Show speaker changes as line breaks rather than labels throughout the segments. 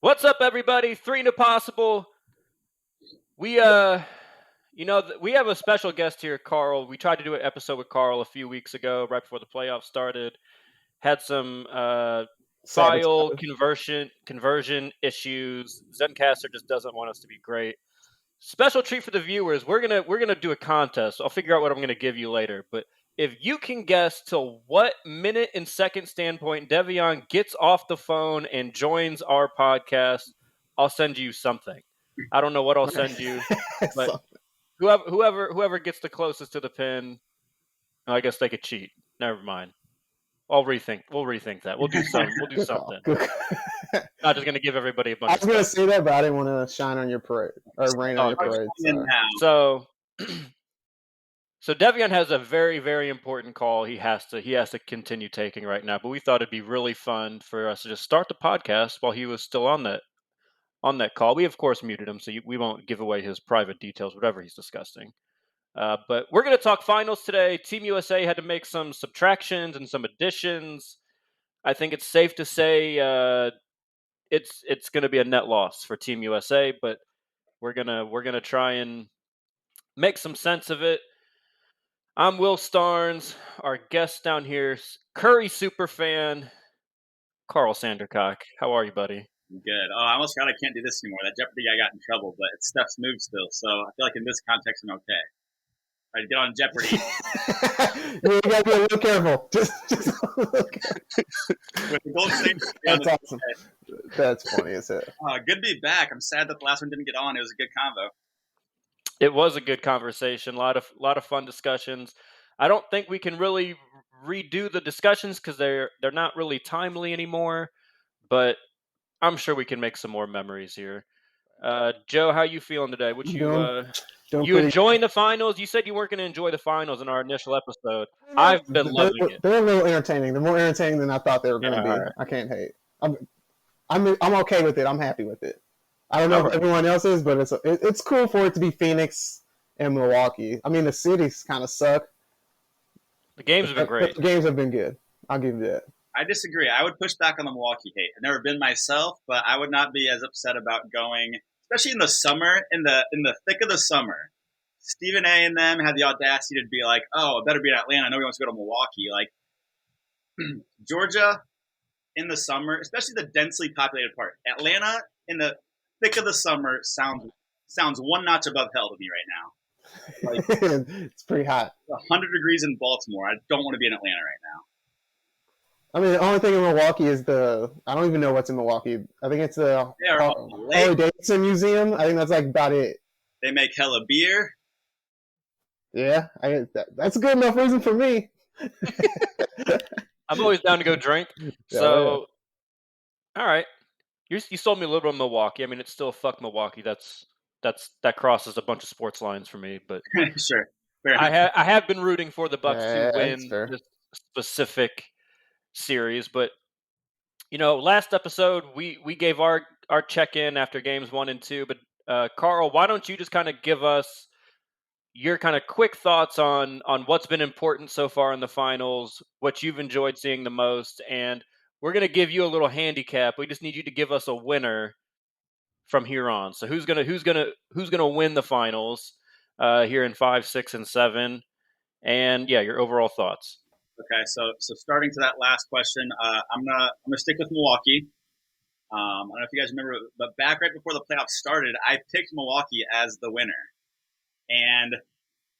What's up, everybody? 3 to possible. We we have a special guest here, Carl. We tried to do an episode with Carl a few weeks ago, right before the playoffs started. Had some file conversion issues. Zencaster just doesn't want us to be great. Special treat for the viewers. We're gonna do a contest. I'll figure out what I'm gonna give you later, but if you can guess till what minute and second standpoint Devion gets off the phone and joins our podcast, I'll send you something. I don't know what I'll send you, but whoever gets the closest to the pin, I guess they could cheat. Never mind. We'll rethink that. We'll do something. Not just gonna give everybody a bunch.
I was gonna say that, but I didn't want to shine on your parade or rain on your parade.
So Devion has a very, very important call he has to continue taking right now. But we thought it'd be really fun for us to just start the podcast while he was still on that call. We of course muted him, so we won't give away his private details, whatever he's discussing. But we're going to talk finals today. Team USA had to make some subtractions and some additions. I think it's safe to say it's going to be a net loss for Team USA, but we're gonna try and make some sense of it. I'm Will Starnes. Our guest down here, Curry Superfan Carl Sandercock. How are you, buddy?
Good. Oh, I almost forgot I can't do this anymore. That Jeopardy guy got in trouble, but it's Steph's move still, so I feel like in this context I'm okay. All right, get on Jeopardy.
You gotta be a little careful. Just a little careful.
With the Golden State.
That's awesome. That's funny as hell.
Good to be back. I'm sad that the last one didn't get on. It was a good convo.
It was a good conversation. A lot of fun discussions. I don't think we can really redo the discussions because they're not really timely anymore. But I'm sure we can make some more memories here. Joe, how you feeling today? Would you enjoying the finals? You said you weren't going to enjoy the finals in our initial episode. I've been loving it.
They're a little entertaining. They're more entertaining than I thought they were going to be. Right. I can't hate. I'm okay with it. I'm happy with it. I don't know if everyone else is, but it's cool for it to be Phoenix and Milwaukee. I mean, the cities kind of suck.
The games have been great.
The games have been good. I'll give you that.
I disagree. I would push back on the Milwaukee hate. I've never been myself, but I would not be as upset about going, especially in the summer, in the thick of the summer. Stephen A. and them had the audacity to be like, "Oh, it better be in Atlanta. I know he wants to go to Milwaukee." Like Georgia in the summer, especially the densely populated part. Atlanta in the thick of the summer sounds one notch above hell to me right now. Like,
it's pretty hot.
100 degrees in Baltimore. I don't want to be in Atlanta right now.
I mean, the only thing in Milwaukee is I don't even know what's in Milwaukee. I think it's the Harley-Davidson Museum. I think that's like about it.
They make hella beer.
Yeah, that's a good enough reason for me.
I'm always down to go drink. So, all right. You sold me a little bit of Milwaukee. I mean, it's still fuck Milwaukee. That crosses a bunch of sports lines for me. But
sure.
I have been rooting for the Bucks to win this specific series. But, last episode we gave our check-in after games 1 and 2. But, Carl, why don't you just kind of give us your kind of quick thoughts on what's been important so far in the finals, what you've enjoyed seeing the most, and we're going to give you a little handicap. We just need you to give us a winner from here on. So who's gonna win the finals here in 5, 6, and 7, and your overall thoughts.
Okay, so starting to that last question, I'm gonna stick with Milwaukee. I don't know if you guys remember, but back right before the playoffs started, I picked Milwaukee as the winner. And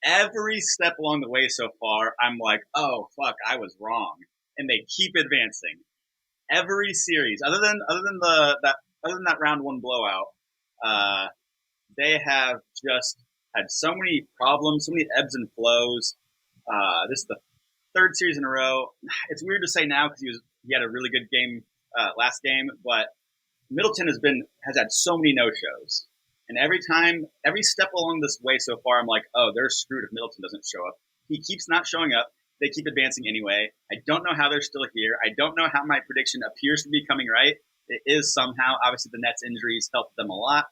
every step along the way so far, I'm like, oh fuck, I was wrong. And they keep advancing. Every series, other than that round 1 blowout, they have just had so many problems, so many ebbs and flows. This is the 3rd series in a row. It's weird to say now because he had a really good game last game, but Middleton has had so many no-shows. And every step along this way so far, I'm like, oh, they're screwed if Middleton doesn't show up. He keeps not showing up. They keep advancing anyway. I don't know how they're still here. I don't know how my prediction appears to be coming right. It is somehow. Obviously, the Nets injuries helped them a lot.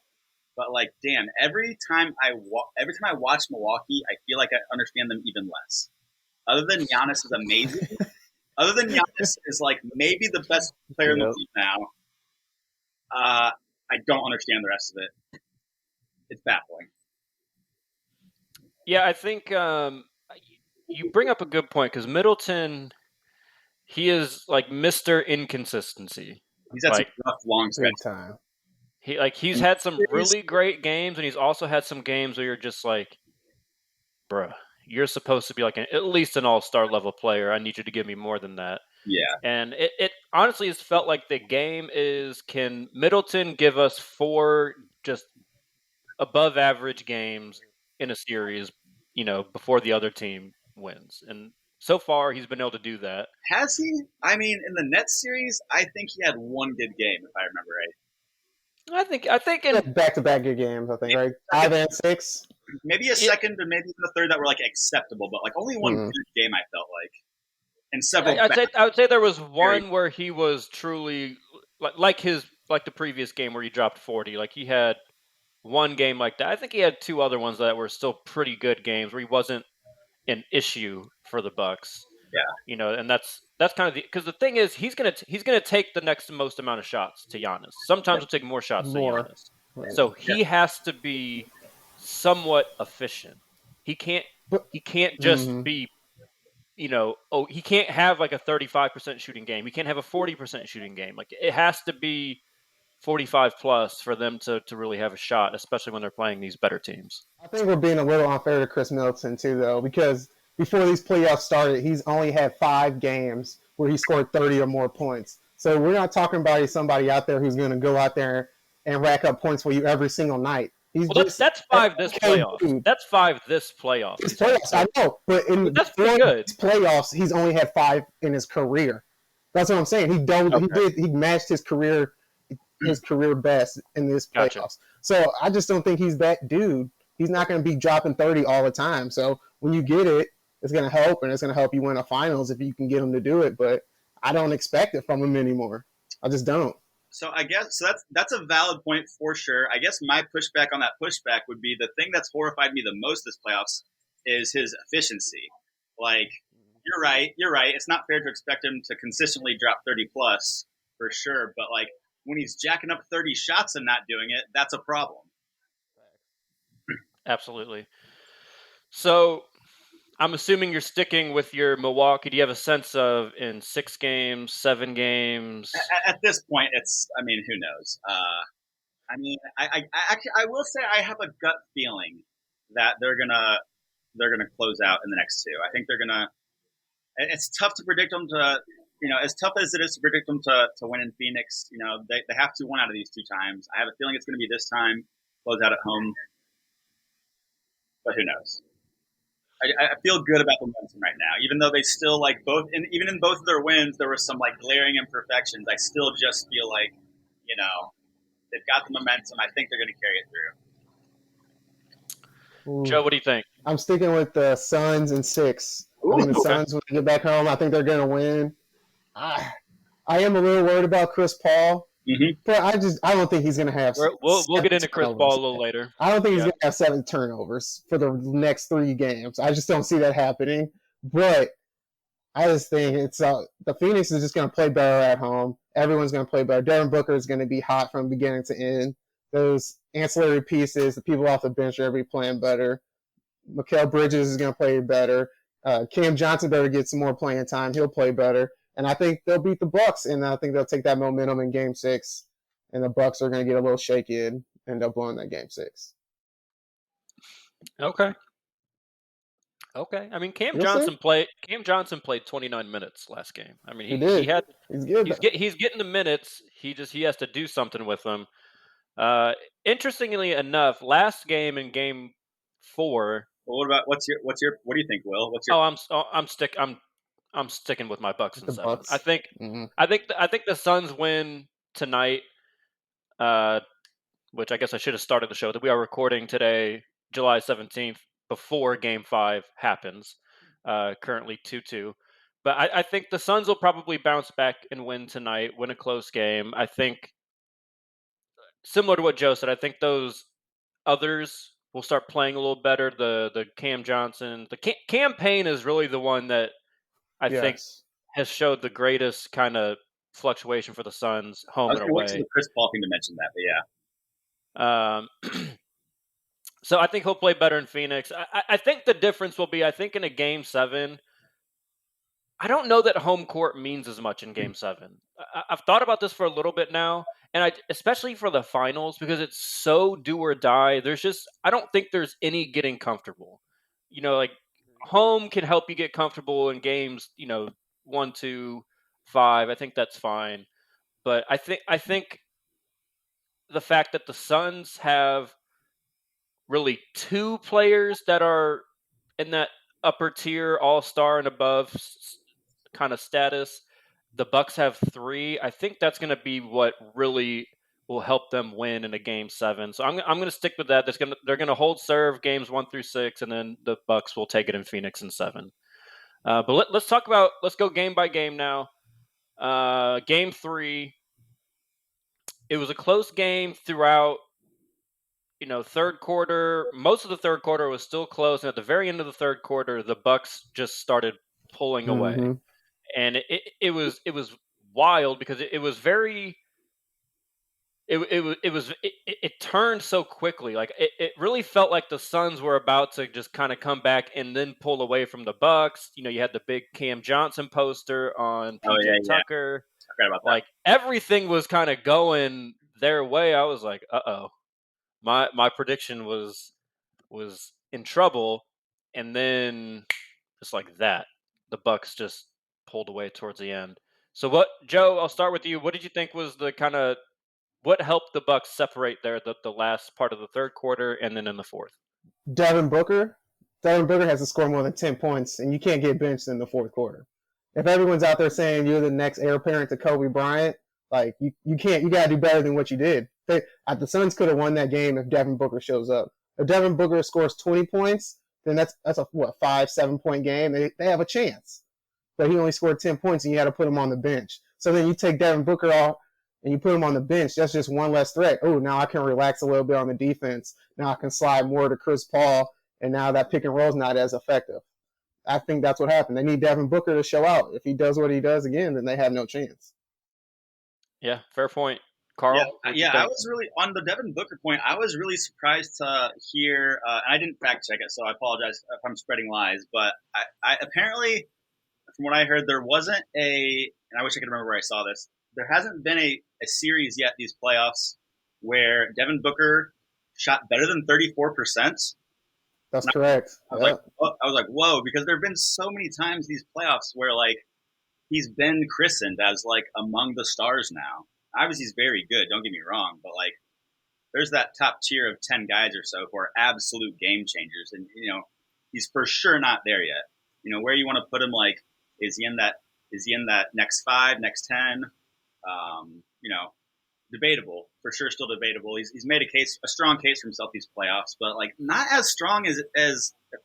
But, like, damn, every time I watch Milwaukee, I feel like I understand them even less. Other than Giannis is amazing. Other than Giannis is, like, maybe the best player in the league now. I don't understand the rest of it. It's baffling.
Yeah, I think you bring up a good point because Middleton, he is like Mr. Inconsistency.
He's had some
Like
rough long
Big
stretches.
time.
he's had some really great games, and he's also had some games where you're just like, bruh, you're supposed to be like at least an all-star level player. I need you to give me more than that.
Yeah.
And it honestly has felt like the game is, can Middleton give us 4 just above average games in a series, before the other team wins? And so far, he's been able to do that.
Has he? I mean, in the Nets series, I think he had one good game, if I remember right.
I think in
Back-to-back good games, I think, right? 5 and 6.
Maybe a
it,
second or maybe even a third that were like acceptable, but like only one good game I felt like, and several.
I would say there was one where he was truly like the previous game where he dropped 40. Like he had one game like that. I think he had 2 other ones that were still pretty good games where he wasn't an issue for the Bucks.
Yeah.
And that's kind of because the thing is he's gonna take the next most amount of shots to Giannis. Sometimes he'll take more shots to Giannis.
Right.
So he has to be somewhat efficient. He can't just be, he can't have like a 35% shooting game. He can't have a 40% shooting game. Like it has to be 45 plus for them to really have a shot, especially when they're playing these better teams.
I think we're being a little unfair to Chris Middleton too, though, because before these playoffs started, he's only had 5 games where he scored 30 or more points. So we're not talking about somebody out there who's going to go out there and rack up points for you every single night. He's
that's 5 this playoffs.
Dude.
That's 5 this playoffs.
His playoffs, I know, but in
that's pretty good.
His playoffs, he's only had 5 in his career. That's what I'm saying. He matched his career best in this playoffs. Gotcha. So I just don't think he's that dude. He's not going to be dropping 30 all the time. So when you get it, it's going to help, and it's going to help you win a finals if you can get him to do it. But I don't expect it from him anymore. I just don't.
So I guess that's a valid point for sure. I guess my pushback on that pushback would be the thing that's horrified me the most this playoffs is his efficiency. Like you're right. It's not fair to expect him to consistently drop 30 plus for sure. But like when he's jacking up 30 shots and not doing it, that's a problem.
Absolutely. So I'm assuming you're sticking with your Milwaukee. Do you have a sense of in 6 games, 7 games?
At this point, who knows? I will say I have a gut feeling that they're gonna close out in the next 2. I think they're gonna. It's tough to predict them to, as tough as it is to predict them to win in Phoenix. They have to win out of these 2 times. I have a feeling it's going to be this time, close out at home. But who knows? I feel good about the momentum right now, even though they still even in both of their wins, there were some like glaring imperfections. I still just feel like, they've got the momentum. I think they're going to carry it
through. Joe, what do you think?
I'm sticking with the Suns in 6. I think the Suns, when they get back home, I think they're going to win. I am a little worried about Chris Paul.
Mm-hmm.
But I don't think he's going to have.
We'll get into Chris Paul a little later.
I don't think he's going to have 7 turnovers for the next 3 games. I just don't see that happening. But I just think it's the Phoenix is just going to play better at home. Everyone's going to play better. Devin Booker is going to be hot from beginning to end. Those ancillary pieces, the people off the bench are going to be playing better. Mikal Bridges is going to play better. Cam Johnson better get some more playing time. He'll play better. And I think they'll beat the Bucks, and I think they'll take that momentum in Game 6, and the Bucks are going to get a little shaky and end up blowing that Game 6.
Okay. I mean, Cam Johnson played 29 minutes last game. I mean,
he did.
He's good. He's getting the minutes. He has to do something with them. Interestingly enough, last game in Game 4.
Well, what about what do you think, Will?
I'm sticking with my Bucks in 7.
Bucks.
I think the Suns win tonight, which I guess I should have started the show. That we are recording today, July 17th, before Game 5 happens. Currently 2-2, but I think the Suns will probably bounce back and win tonight, win a close game. I think similar to what Joe said. I think those others will start playing a little better. The Cam Johnson, the campaign is really the one that I think has showed the greatest kind of fluctuation for the Suns home
I was
and
going to wait till
away.
the Chris Paul thing to mention that, but yeah.
So I think he'll play better in Phoenix. I think the difference will be, I think in a Game 7, I don't know that home court means as much in Game 7. I've thought about this for a little bit now, and especially for the finals, because it's so do or die. I don't think there's any getting comfortable. Like home can help you get comfortable in games, 1, 2, 5. I think that's fine. But I think the fact that the Suns have really two players that are in that upper tier all-star and above kind of status. The Bucks have three. I think that's going to be what really will help them win in a Game 7. So I'm going to stick with that. They're going to hold serve games 1 through 6, and then the Bucks will take it in Phoenix in 7. But let's go game by game now. Game 3. It was a close game throughout. Third quarter, most of the third quarter was still close, and at the very end of the third quarter, the Bucks just started pulling away,
Mm-hmm.
and it was wild because it was very. It turned so quickly. Like it really felt like the Suns were about to just kind of come back and then pull away from the Bucks. You had the big Cam Johnson poster on
Oh,
PJ
yeah.
Tucker.
I forgot about that.
Like everything was kind of going their way. I was like, uh-oh. My prediction was in trouble, and then just like that, the Bucks just pulled away towards the end. So Joe? I'll start with you. What did you think was the kind of what helped the Bucks separate there the last part of the third quarter and then in the fourth?
Devin Booker. Devin Booker has to score more than 10 points, and you can't get benched in the fourth quarter. If everyone's out there saying you're the next heir apparent to Kobe Bryant, like you can't. You gotta do better than what you did. The Suns could have won that game if Devin Booker shows up. If Devin Booker scores 20 points, then that's a 5-7 point game. They have a chance. But he only scored 10 points, and you had to put him on the bench. So then you take Devin Booker off and you put him on the bench. That's just one less threat. Oh, now I can relax a little bit on the defense. Now I can slide more to Chris Paul, and now that pick and roll is not as effective. I think that's what happened. They need Devin Booker to show out. If he does what he does again, then they have no chance.
Yeah, fair point. Carl?
Yeah, I was really on the Devin Booker point. I was really surprised to hear, and I didn't fact check it, so I apologize if I'm spreading lies. But I apparently, from what I heard, there wasn't and I wish I could remember where I saw this. There hasn't been a series yet these playoffs where Devin Booker shot better than 34%.
That's correct.
I was like, whoa, because there have been so many times these playoffs where like he's been christened as like among the stars now. Obviously, he's very good. Don't get me wrong, but like, there's that top tier of 10 guys or so who are absolute game changers, and he's for sure not there yet. Where you want to put him? Like, is he in that next 5, next 10? Debatable for sure. Still debatable. He's made a strong case for himself these playoffs, but like not as strong as it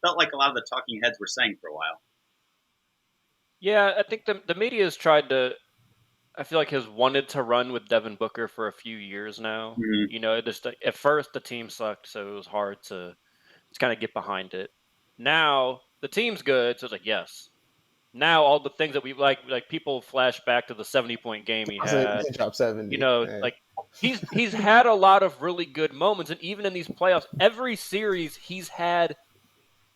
felt like a lot of the talking heads were saying for a while.
Yeah, I think the media has tried to. I feel like has wanted to run with Devin Booker for a few years now.
Mm-hmm.
Just at first the team sucked, so it was hard to kind of get behind it. Now the team's good, so it's like yes. Now all the things that we like people flash back to the 70-point game he had.
Drop 70.
Like he's had a lot of really good moments, and even in these playoffs, every series he's had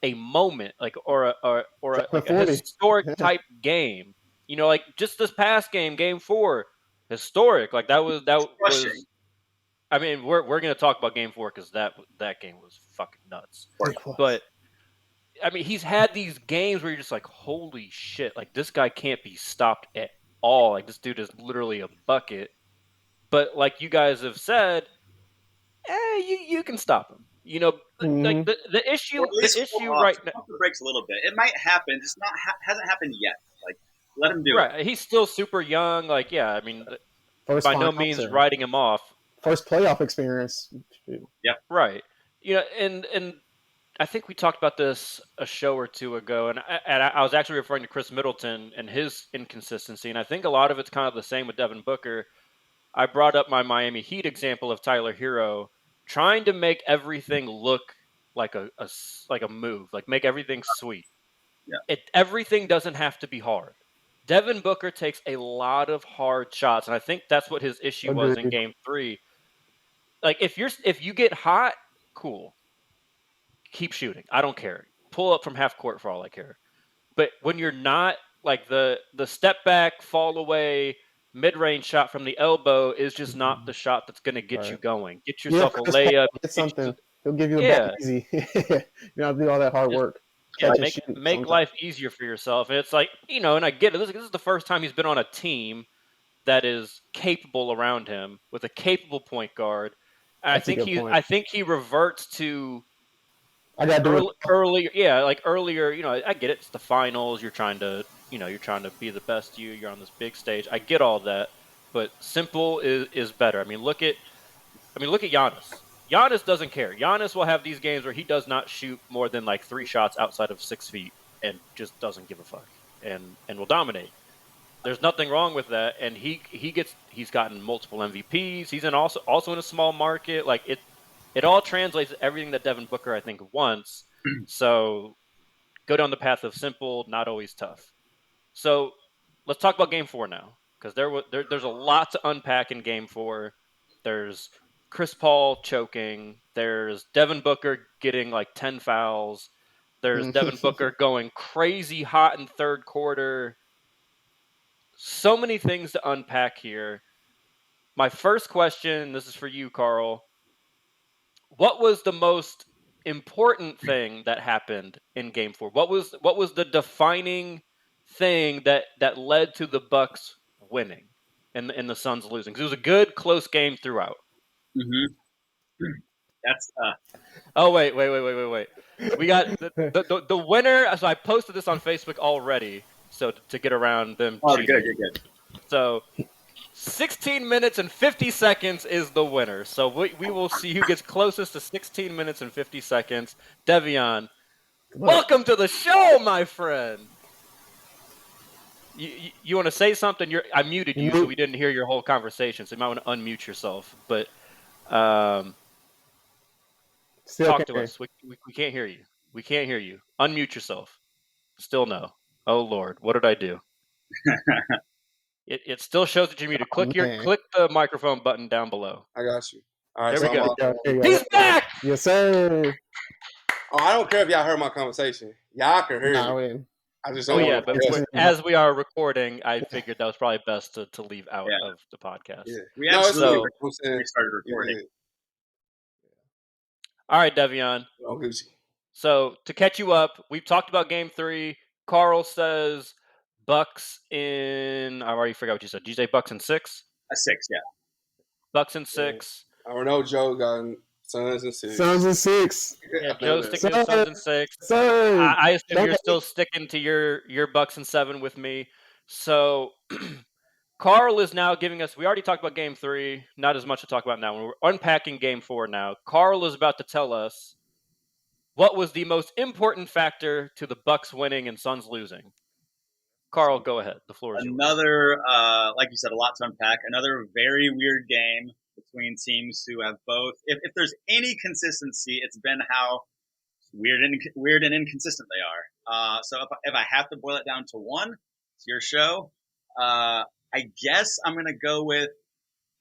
a moment or a historic type game. Like just this past game, Game 4, historic. Like that was. I mean, we're going to talk about Game 4 because that game was fucking nuts. But I mean, he's had these games where you're just like, holy shit! Like this guy can't be stopped at all. Like this dude is literally a bucket. But like you guys have said, you can stop him. Like the issue right now.
Pump the brakes a little bit. It might happen. It's not hasn't happened yet. Like let him do
it. He's still super young. Like yeah, I mean, by no means writing him off.
First playoff experience.
Yeah.
Right. And I think we talked about this a show or two ago, and I was actually referring to Chris Middleton and his inconsistency, and I think a lot of it's kind of the same with Devin Booker. I brought up my Miami Heat example of Tyler Hero trying to make everything look like a move, like make everything sweet.
Yeah.
Everything doesn't have to be hard. Devin Booker takes a lot of hard shots, and I think that's what his issue was in
Agreed.
Game 3. Like if you get hot, cool, keep shooting. I don't care. Pull up from half court for all I care. But when you're not, like the step back, fall away, mid range shot from the elbow is just not the shot that's going to get you going. Get yourself a
Chris
layup.
Paul, get something. He'll give you a
Yeah.
ball easy. You don't have to do all that hard
Just-
work.
Yeah,
Catch and
make
shoot
make
sometimes.
life easier for yourself. And it's like, you know, and I get it. This is the first time he's been on a team that is capable around him with a capable point guard. And
That's a good point.
I think he reverts to
I got to do it.
earlier. Yeah, like earlier. You know, I get it. It's the finals. You're trying to be the best you. You're on this big stage. I get all that, but simple is better. I mean, look at Giannis. Giannis doesn't care. Giannis will have these games where he does not shoot more than like 3 shots outside of 6 feet and just doesn't give a fuck and will dominate. There's nothing wrong with that, and he's gotten multiple MVPs. He's also in a small market. Like it all translates to everything that Devin Booker I think wants. So go down the path of simple, not always tough. So let's talk about Game 4 now, because there's a lot to unpack in Game 4. There's Chris Paul choking. There's Devin Booker getting like 10 fouls. There's Devin Booker going crazy hot in third quarter. So many things to unpack here. My first question, this is for you, Carl. What was the most important thing that happened in Game 4? What was the defining thing that led to the Bucks winning and the Suns losing? Because it was a good, close game throughout.
Mm-hmm. That's
Oh wait! We got the winner. So I posted this on Facebook already. So to get around them.
Oh, good.
So 16 minutes and 50 seconds is the winner. So we will see who gets closest to 16 minutes and 50 seconds. Devion, welcome to the show, my friend. You want to say something? I muted you, so we didn't hear your whole conversation. So you might want to unmute yourself. But talk to us. We can't hear you. We can't hear you. Unmute yourself. Still no. Oh Lord, what did I do? It still shows that you're muted. Click the microphone button down below.
I got you. All right,
there we go.
He's
back!
Yes, sir.
Oh, I don't care if y'all heard my conversation. Y'all can hear me. I just don't
as we are recording, I figured that was probably best to leave out of the podcast.
Yeah.
We absolutely started recording.
All right, Devion.
Oh, Gucci.
So to catch you up, we've talked about Game 3. Carl says Bucks in. I already forgot what you said. Did you say Bucks in 6?
6, yeah.
Bucks in 6.
I don't know. Joe got Suns in 6.
Suns in 6.
Yeah, Joe's sticking to Suns in 6.
Sir.
I assume you're still sticking to your Bucks in 7 with me. So Carl is now giving us. We already talked about Game 3. Not as much to talk about now. We're unpacking Game 4 now. Carl is about to tell us what was the most important factor to the Bucks winning and Suns losing. Carl, go ahead. The floor is yours.
Another, like you said, a lot to unpack. Another very weird game between teams who have both. If there's any consistency, it's been how weird and inconsistent they are. So if I have to boil it down to one, it's your show. I guess I'm gonna go with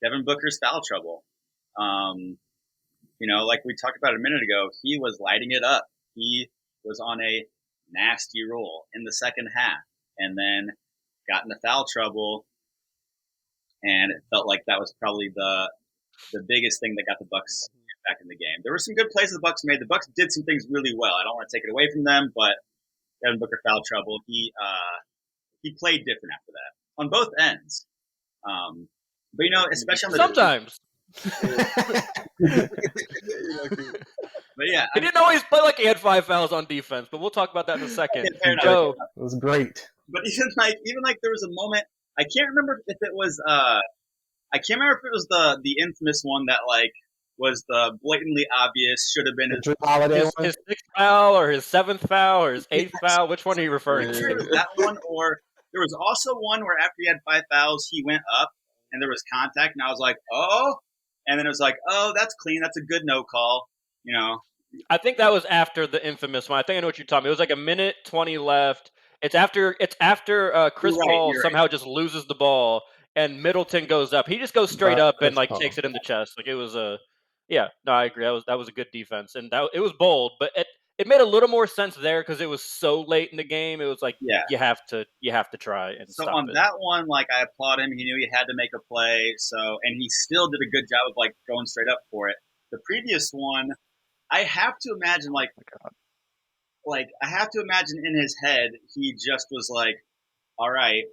Devin Booker's foul trouble. You know, like we talked about a minute ago, he was lighting it up. He was on a nasty roll in the second half, and then got into foul trouble, and it felt like that was probably the biggest thing that got the Bucks back in the game. There were some good plays the Bucks made. The Bucks did some things really well. I don't want to take it away from them, but Devin Booker foul trouble. He played different after that on both ends. But you know, especially on the
sometimes.
But yeah,
he didn't always play like he had 5 fouls on defense, but we'll talk about that in a second.
Joe, it was great.
But even like there was a moment, I can't remember if it was the infamous one that like was the blatantly obvious, should have been
his 6th foul or his 7th foul or his 8th foul. Which one are you referring to?
It was that one, or there was also one where after he had 5 fouls, he went up and there was contact, and I was like, oh, and then it was like, oh, that's clean, that's a good no call, you know.
I think that was after the infamous one. I think I know what you're talking about. It was like a minute 20 left, It's after Chris Paul somehow just loses the ball and Middleton goes up. He just goes straight up and like takes it in the chest. Like it was I agree. That was a good defense, and it was bold, but it made a little more sense there because it was so late in the game. It was like you have to try and
so
stop
on
it.
That one, like I applaud him. He knew he had to make a play, and he still did a good job of like going straight up for it. The previous one, I have to imagine like I have to imagine in his head he just was like, all right,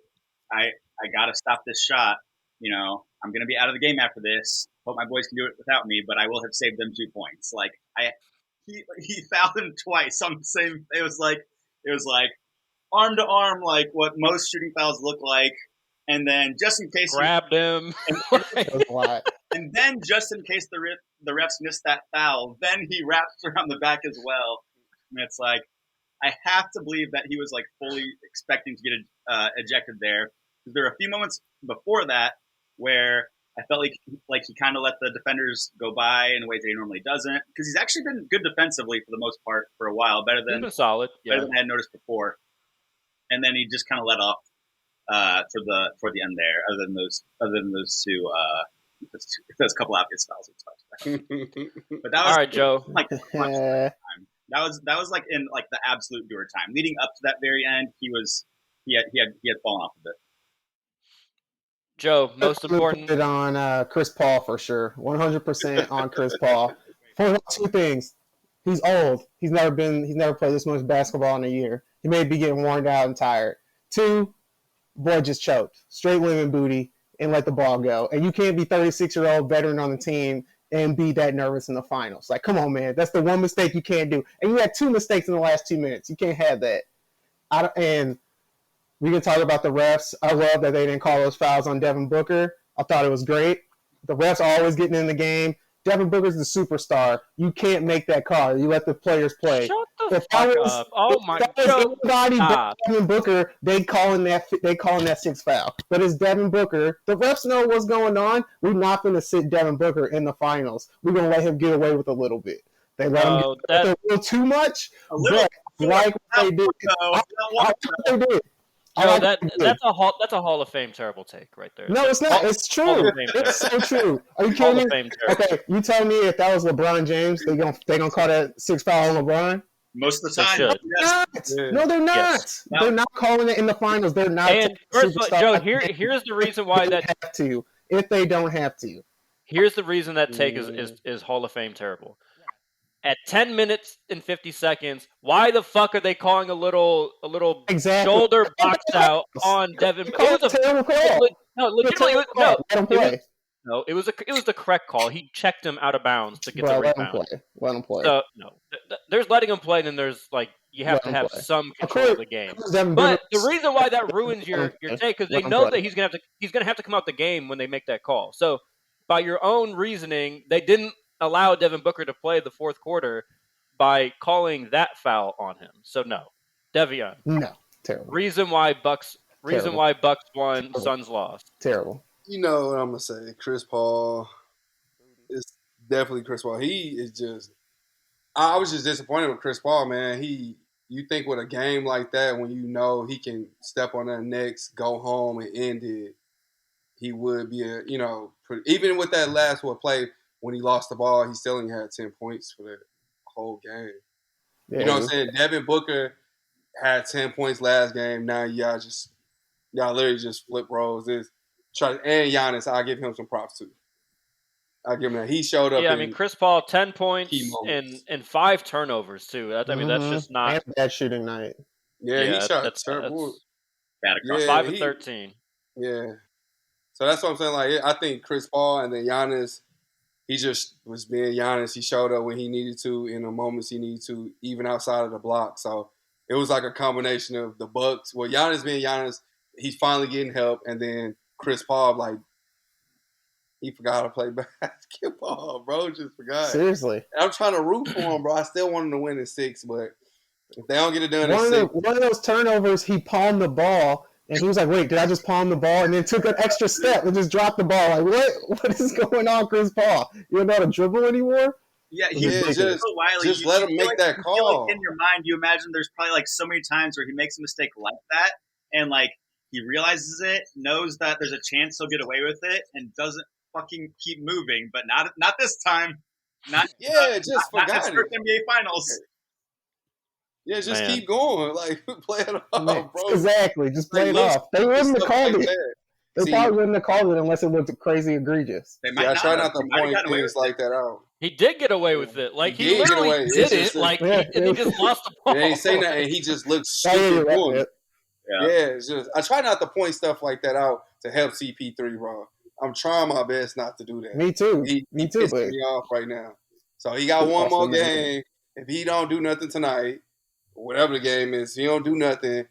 I got to stop this shot. You know, I'm going to be out of the game after this. Hope my boys can do it without me, but I will have saved them 2 points. Like he fouled him twice on the same. It was like arm to arm, like what most shooting fouls look like, and then just in case
grabbed him,
and then just in case the refs missed that foul, then he wraps around the back as well. And it's like I have to believe that he was like fully expecting to get ejected there. There were a few moments before that where I felt like he kind of let the defenders go by in ways that he normally doesn't, because he's actually been good defensively for the most part for a while, better than
solid,
better than I had noticed before. And then he just kind of let off for the end there. Other than those two, those couple obvious fouls we talked about. But that was
all right, Joe.
Like that was like in like the absolute doer time. Leading up to that very end, he had fallen off a bit.
Joe, most important.
Put it on Chris Paul for sure. 100% on Chris Paul. For two things. He's old. He's never played this much basketball in a year. He may be getting worn out and tired. 2, boy just choked. Straight women booty and let the ball go. And you can't be 36-year-old veteran on the team and be that nervous in the finals. Like, come on, man. That's the one mistake you can't do. And you had 2 mistakes in the last 2 minutes. You can't have that. And we can talk about the refs. I love that they didn't call those fouls on Devin Booker. I thought it was great. The refs are always getting in the game. Devin Booker's the superstar. You can't make that call. You let the players play.
Shut the fuck up. Oh my God.
Anybody but Devin Booker, they calling that 6th foul. But it's Devin Booker. The refs know what's going on. We're not going to sit Devin Booker in the finals. We're going to let him get away with a little bit. They let him get a little too much.
A little.
Like what they did. They did.
Joe, that's a Hall of Fame terrible take right there.
No, it's not. It's true. It's so true. Are you kidding me? Okay, you tell me if that was LeBron James, they gonna call that 6 foul on LeBron?
Most of the time.
No, they're not. Yes. They're not calling it in the finals. They're not.
And first of all, Joe, here's the reason why that
have to. If they don't have to.
Here's the reason that take is Hall of Fame terrible. At 10 minutes and 50 seconds, why the fuck are they calling a little shoulder box out on Devin? It was a terrible call. It was the correct call. He checked him out of bounds to get the rebound.
Let him play.
So there's letting him play, and then there's like you have to have some control of the game. But the reason why that ruins your take because they know that he's gonna have to come out the game when they make that call. So by your own reasoning, they didn't allow Devin Booker to play the 4th quarter by calling that foul on him. So no, Devion.
No, terrible.
Reason why Bucks won, Suns lost.
Terrible.
You know what I'm gonna say? Chris Paul is definitely Chris Paul. He is just. I was just disappointed with Chris Paul, man. You think with a game like that, when you know he can step on that next, go home and end it, he would be even with that last play. When he lost the ball, he still only had 10 points for the whole game. Yeah. You know what I'm saying? Devin Booker had 10 points last game. Now y'all literally just flip roles. And Giannis, I'll give him some props too. I'll give him that. He showed up.
Yeah, I mean, Chris Paul, 10 points and 5 turnovers too. That's just not
and bad shooting night.
Yeah, he shot
that's
bad
across 5 of 13.
Yeah. So that's what I'm saying. Like, I think Chris Paul and then Giannis. He just was being Giannis. He showed up when he needed to in the moments he needed to, even outside of the block. So it was like a combination of the Bucks. Well, Giannis being Giannis, he's finally getting help. And then Chris Paul, like, he forgot how to play basketball, bro. Just forgot.
Seriously.
And I'm trying to root for him, bro. I still want him to win in 6, but if they don't get it done in 6.
One of those turnovers, he palmed the ball. And he was like, wait, did I just palm the ball? And then took an extra step and just dropped the ball. Like, what is going on, Chris Paul? You don't know how to dribble anymore?
Yeah,
He's
so wily.
just let him make that call.
You feel like in your mind, you imagine there's probably like so many times where he makes a mistake like that, and like he realizes it, knows that there's a chance he'll get away with it, and doesn't fucking keep moving. But not this time. Not
just
not
forgot
his
it.
first NBA Finals.
Yeah, just
Man.
keep going. Like, play it off, bro.
Exactly. Just play it off. They wouldn't have called it. They probably wouldn't have called it unless it looked crazy egregious.
I try not to point things like that out.
He did get away with it. Like, he literally did it. Like, and he just lost the ball.
They ain't say nothing. He just looked stupid doing it. Yeah, it's just I try not to point stuff like that out to help CP3, bro. I'm trying my best not to do that.
Me too.
Me too. Pissing me off right now. So he got one more game. If he don't do nothing tonight, whatever the game is, if he don't do nothing,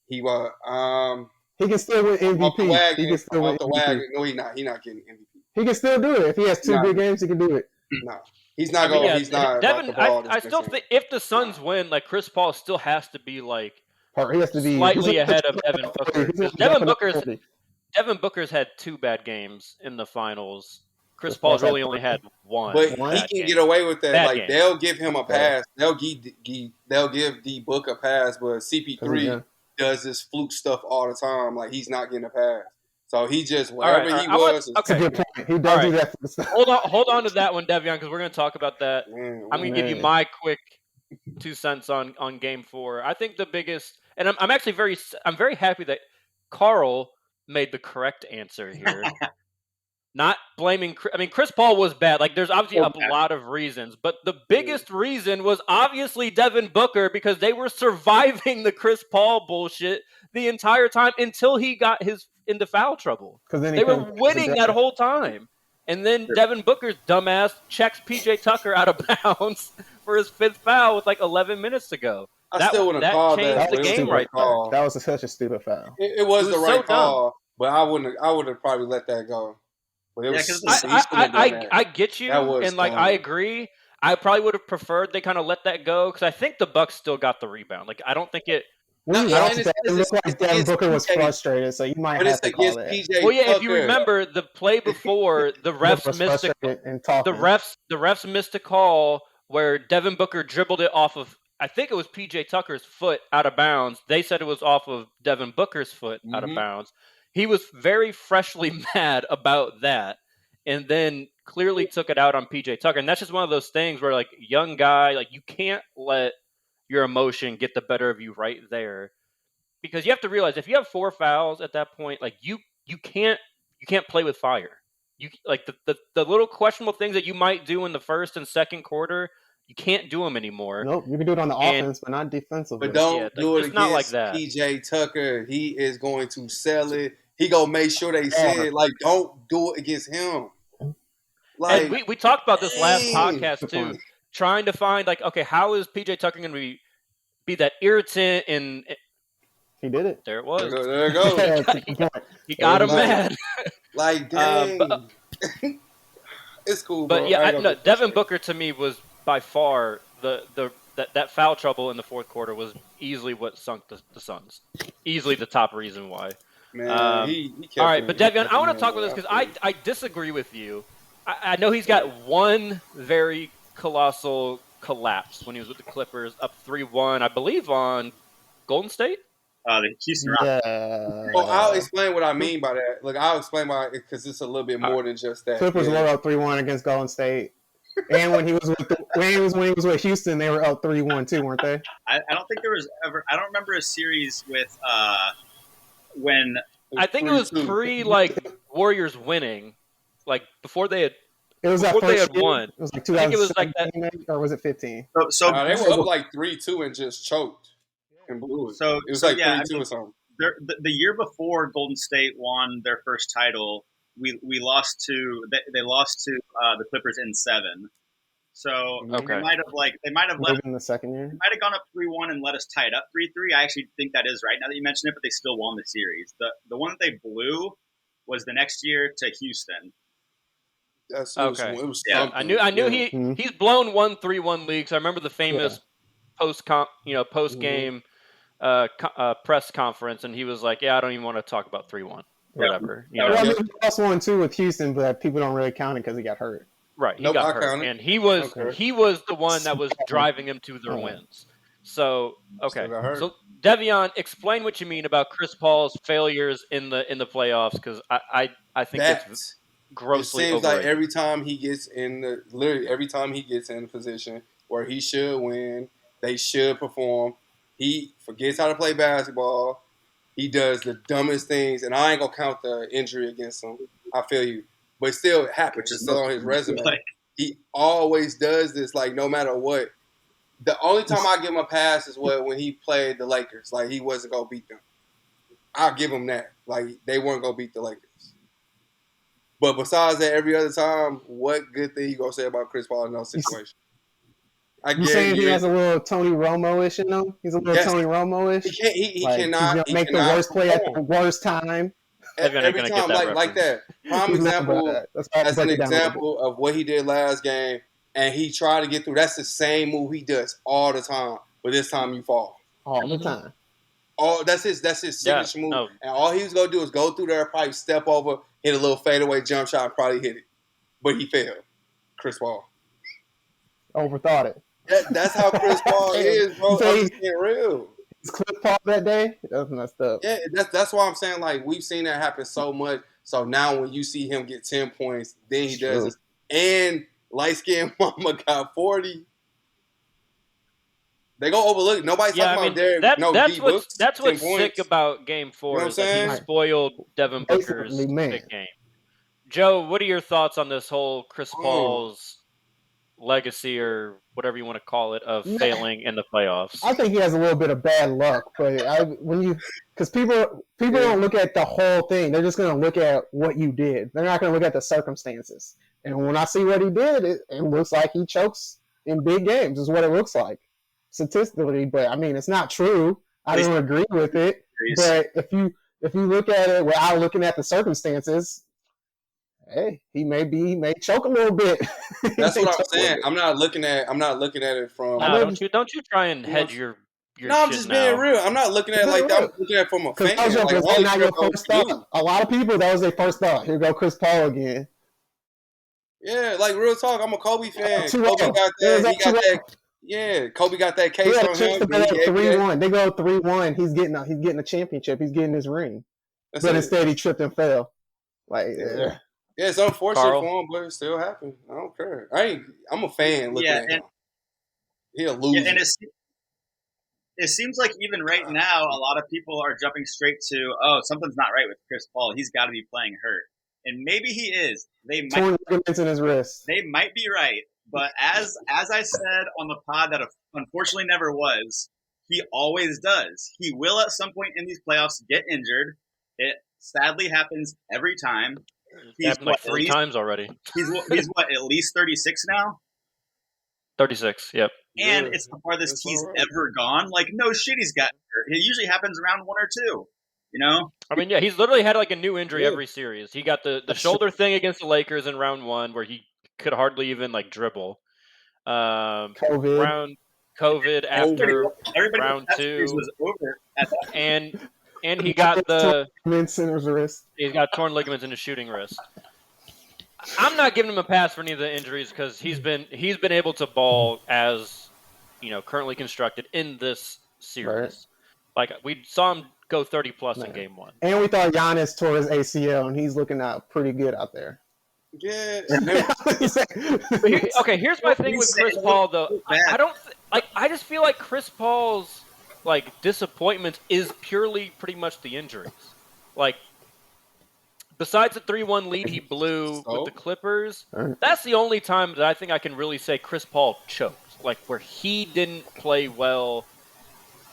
he
can still win MVP. He can still win MVP.
No, he's not. He's not getting MVP.
He can still do it. If he has two good games, he can do it.
No, he's not going. He's not.
Devin, I still think if the Suns win, like Chris Paul still has to be like
he has to be
slightly ahead of Devin Booker. Devin Booker's had 2 bad games in the finals. Chris Paul's really only had one.
But he can get away with that. Like they'll give him a pass. They'll give D Book a pass, but CP3 does this fluke stuff all the time. Like he's not getting a pass. So he just wherever he was.
Okay. Good point. He does do that.
Hold on to that one, Devion, because we're going to talk about that. I'm going to give you my quick 2 cents on Game 4. I think the biggest, and I'm actually very happy that Carl made the correct answer here. Not blaming. I mean, Chris Paul was bad. Like, there's obviously a lot of reasons, but the biggest reason was obviously Devin Booker because they were surviving the Chris Paul bullshit the entire time until he got into foul trouble. They were winning that whole time, and then Devin Booker's dumbass checks PJ Tucker out of bounds for his 5th foul with like 11 minutes to go.
I still wouldn't have called that.
The game right there.
That was such a stupid foul.
It was the right call, but I would have probably let that go. But it was,
I get you, and like I agree. I probably would have preferred they kind of let that go because I think the Bucks still got the rebound. Like I don't think it.
It looked like Devin Booker was frustrated, so you might have to call it.
Well, yeah, if you remember the play before, the refs missed a call where Devin Booker dribbled it off of. I think it was PJ Tucker's foot out of bounds. They said it was off of Devin Booker's foot out of bounds. He was very freshly mad about that, and then clearly took it out on PJ Tucker. And that's just one of those things where, like, young guy, like, you can't let your emotion get the better of you right there, because you have to realize if you have 4 fouls at that point, like you can't play with fire. You like the little questionable things that you might do in the first and second quarter. You can't do them anymore.
Nope, you can do it on the offense, but not defensively.
But don't do it against not like that. PJ Tucker. He is going to sell it. He gonna make sure they say it. Like, don't do it against him.
Like, and we talked about this last podcast too, trying to find like, okay, how is PJ Tucker going to be that irritant? And
he did it.
There it was.
There it goes.
he got him mad.
Like, dang. It's cool.
But
bro.
yeah, Devin Booker to me was by far that foul trouble in the fourth quarter was easily what sunk the Suns. Easily the top reason why.
Man, he
all right, but Devion, I want to talk about this because I disagree with you. I know he's got one very colossal collapse when he was with the Clippers, up 3-1, I believe, on Golden State.
The Houston Rockets.
Yeah.
Well, I'll explain what I mean by that. Look, I'll explain by it because it's a little bit more than just that.
Clippers were up 3-1 against Golden State, and when he was with Houston, they were up 3-1 too, weren't they?
I don't think there was ever. I don't remember a series with when.
I think it was pre Warriors winning, like before they had.
It was that first year?
Won.
It was like 2017, or was it 15?
So they were up like 3-2 and just choked and blew it. So it was like 3-2 or something.
The year before Golden State won their first title, we lost to they lost to the Clippers in 7. So they might have let
in the second year.
They might have gone up 3-1 and let us tie it up 3-3. I actually think that is right now that you mentioned it, but they still won the series. The one that they blew was the next year to Houston.
It was
I knew he's blown 1 3-1 leagues. I remember the famous post game press conference, and he was like, "Yeah, I don't even want to talk about 3-1, whatever."
He lost 1 too with Houston, but people don't really count it because he got hurt.
Right, he
Nope,
got
I
hurt,
counted.
and he was
Okay.
the one that was driving them to their wins. So
Still
okay,
got hurt.
so Devion, explain what you mean about Chris Paul's failures in the playoffs, because I think it's
It
grossly
seems like
overrated.
every time he gets literally every time he gets in a position where he should win, they should perform, he forgets how to play basketball. He does the dumbest things, and I ain't gonna count the injury against him. I feel you, but still, it happens.
Which is
It's still
most
on his
of them.
resume.
Like,
He always does this, like no matter what. The only time I give him a pass is when he played the Lakers. Like he wasn't gonna beat them. I'll give him that. Like they weren't gonna beat the Lakers. But besides that, every other time, what good thing you gonna say about Chris Paul in those situations? I
You saying
guarantee
he
you.
has a little Tony Romo-ish in him? He's a little
Yes,
Tony Romo-ish.
he can't. He
Like he's gonna make the worst play at the
perform
worst time.
Devion ain't
every
gonna get
time,
that
like
reference.
that. Prime
He's not, but
example
that's why I
as an
break it down a little bit.
example of what he did last game, and he tried to get through. That's the same move he does all the time, but this time you fall.
All the time.
That's his signature move,
no.
and all he was gonna do is go through there, probably step over, hit a little fadeaway jump shot, and probably hit it, but he failed. Chris Paul.
Overthought it.
That's how Chris Paul is, bro. I'm just being real.
His clip Paul that day, that was messed up.
Yeah, that's why I'm saying, like, we've seen that happen so much. So now when you see him get 10 points, then he does this. And light skinned mama got 40. They go overlook. Nobody's talking about Derek.
That's what's sick about Game 4
You know
is that he
Right.
spoiled Devin Booker's
Basically, man.
big game. Joe, what are your thoughts on this whole Chris Paul's legacy, or whatever you want to call it, of failing in the playoffs?
I think he has a little bit of bad luck, but because people don't look at the whole thing, they're just going to look at what you did. They're not going to look at the circumstances. And when I see what he did, it looks like he chokes in big games. Is what it looks like statistically. But I mean, it's not true. I don't agree with it. But if you look at it without looking at the circumstances, hey, he may choke a little bit.
That's what I'm saying. I'm not looking at it from.
No, don't you try and hedge your
No, I'm just being real. I'm not looking at it like that. I'm looking at it from a fan.
Like, not your first thought. A lot of people, that was their first thought. Here go Chris Paul again.
Yeah, like real talk. I'm a Kobe fan.
2-0.
Kobe got that. He got that. Yeah, Kobe got that case on him.
They go 3-1. They go 3-1. He's getting a championship. He's getting his ring. But instead, he tripped and fell. Like,
yeah, it's unfortunate for him, but it still happened. I don't care. I'm a fan looking at him. He'll lose.
Yeah, and it seems like even right now, a lot of people are jumping straight to, oh, something's not right with Chris Paul. He's got to be playing hurt. And maybe he is.
Torn ligaments in his wrist.
They might be right. But as I said on the pod that unfortunately never was, he always does. He will at some point in these playoffs get injured. It sadly happens every time.
He's happened like 3 times already.
He's what, at least 36 now?
36, yep.
And it's the farthest he's ever gone. Like, no shit, he's got hurt. It usually happens around 1 or 2. You know?
I mean, yeah, he's literally had like a new injury every series. He got the shoulder thing against the Lakers in round 1 where he could hardly even like dribble. COVID after round 2
was over at that
and he got
ligaments in his wrist.
He's got torn ligaments in his shooting wrist. I'm not giving him a pass for any of the injuries because he's been able to ball as currently constructed in this series. Right. Like we saw him go 30 plus in game 1.
And we thought Giannis tore his ACL, and he's looking out pretty good out there.
Yeah.
Okay, here's my thing with Chris Paul, though. I just feel like Chris Paul's like disappointment is purely pretty much the injuries. Like, besides the 3-1 lead he blew with the Clippers, that's the only time that I think I can really say Chris Paul choked. Like, where he didn't play well,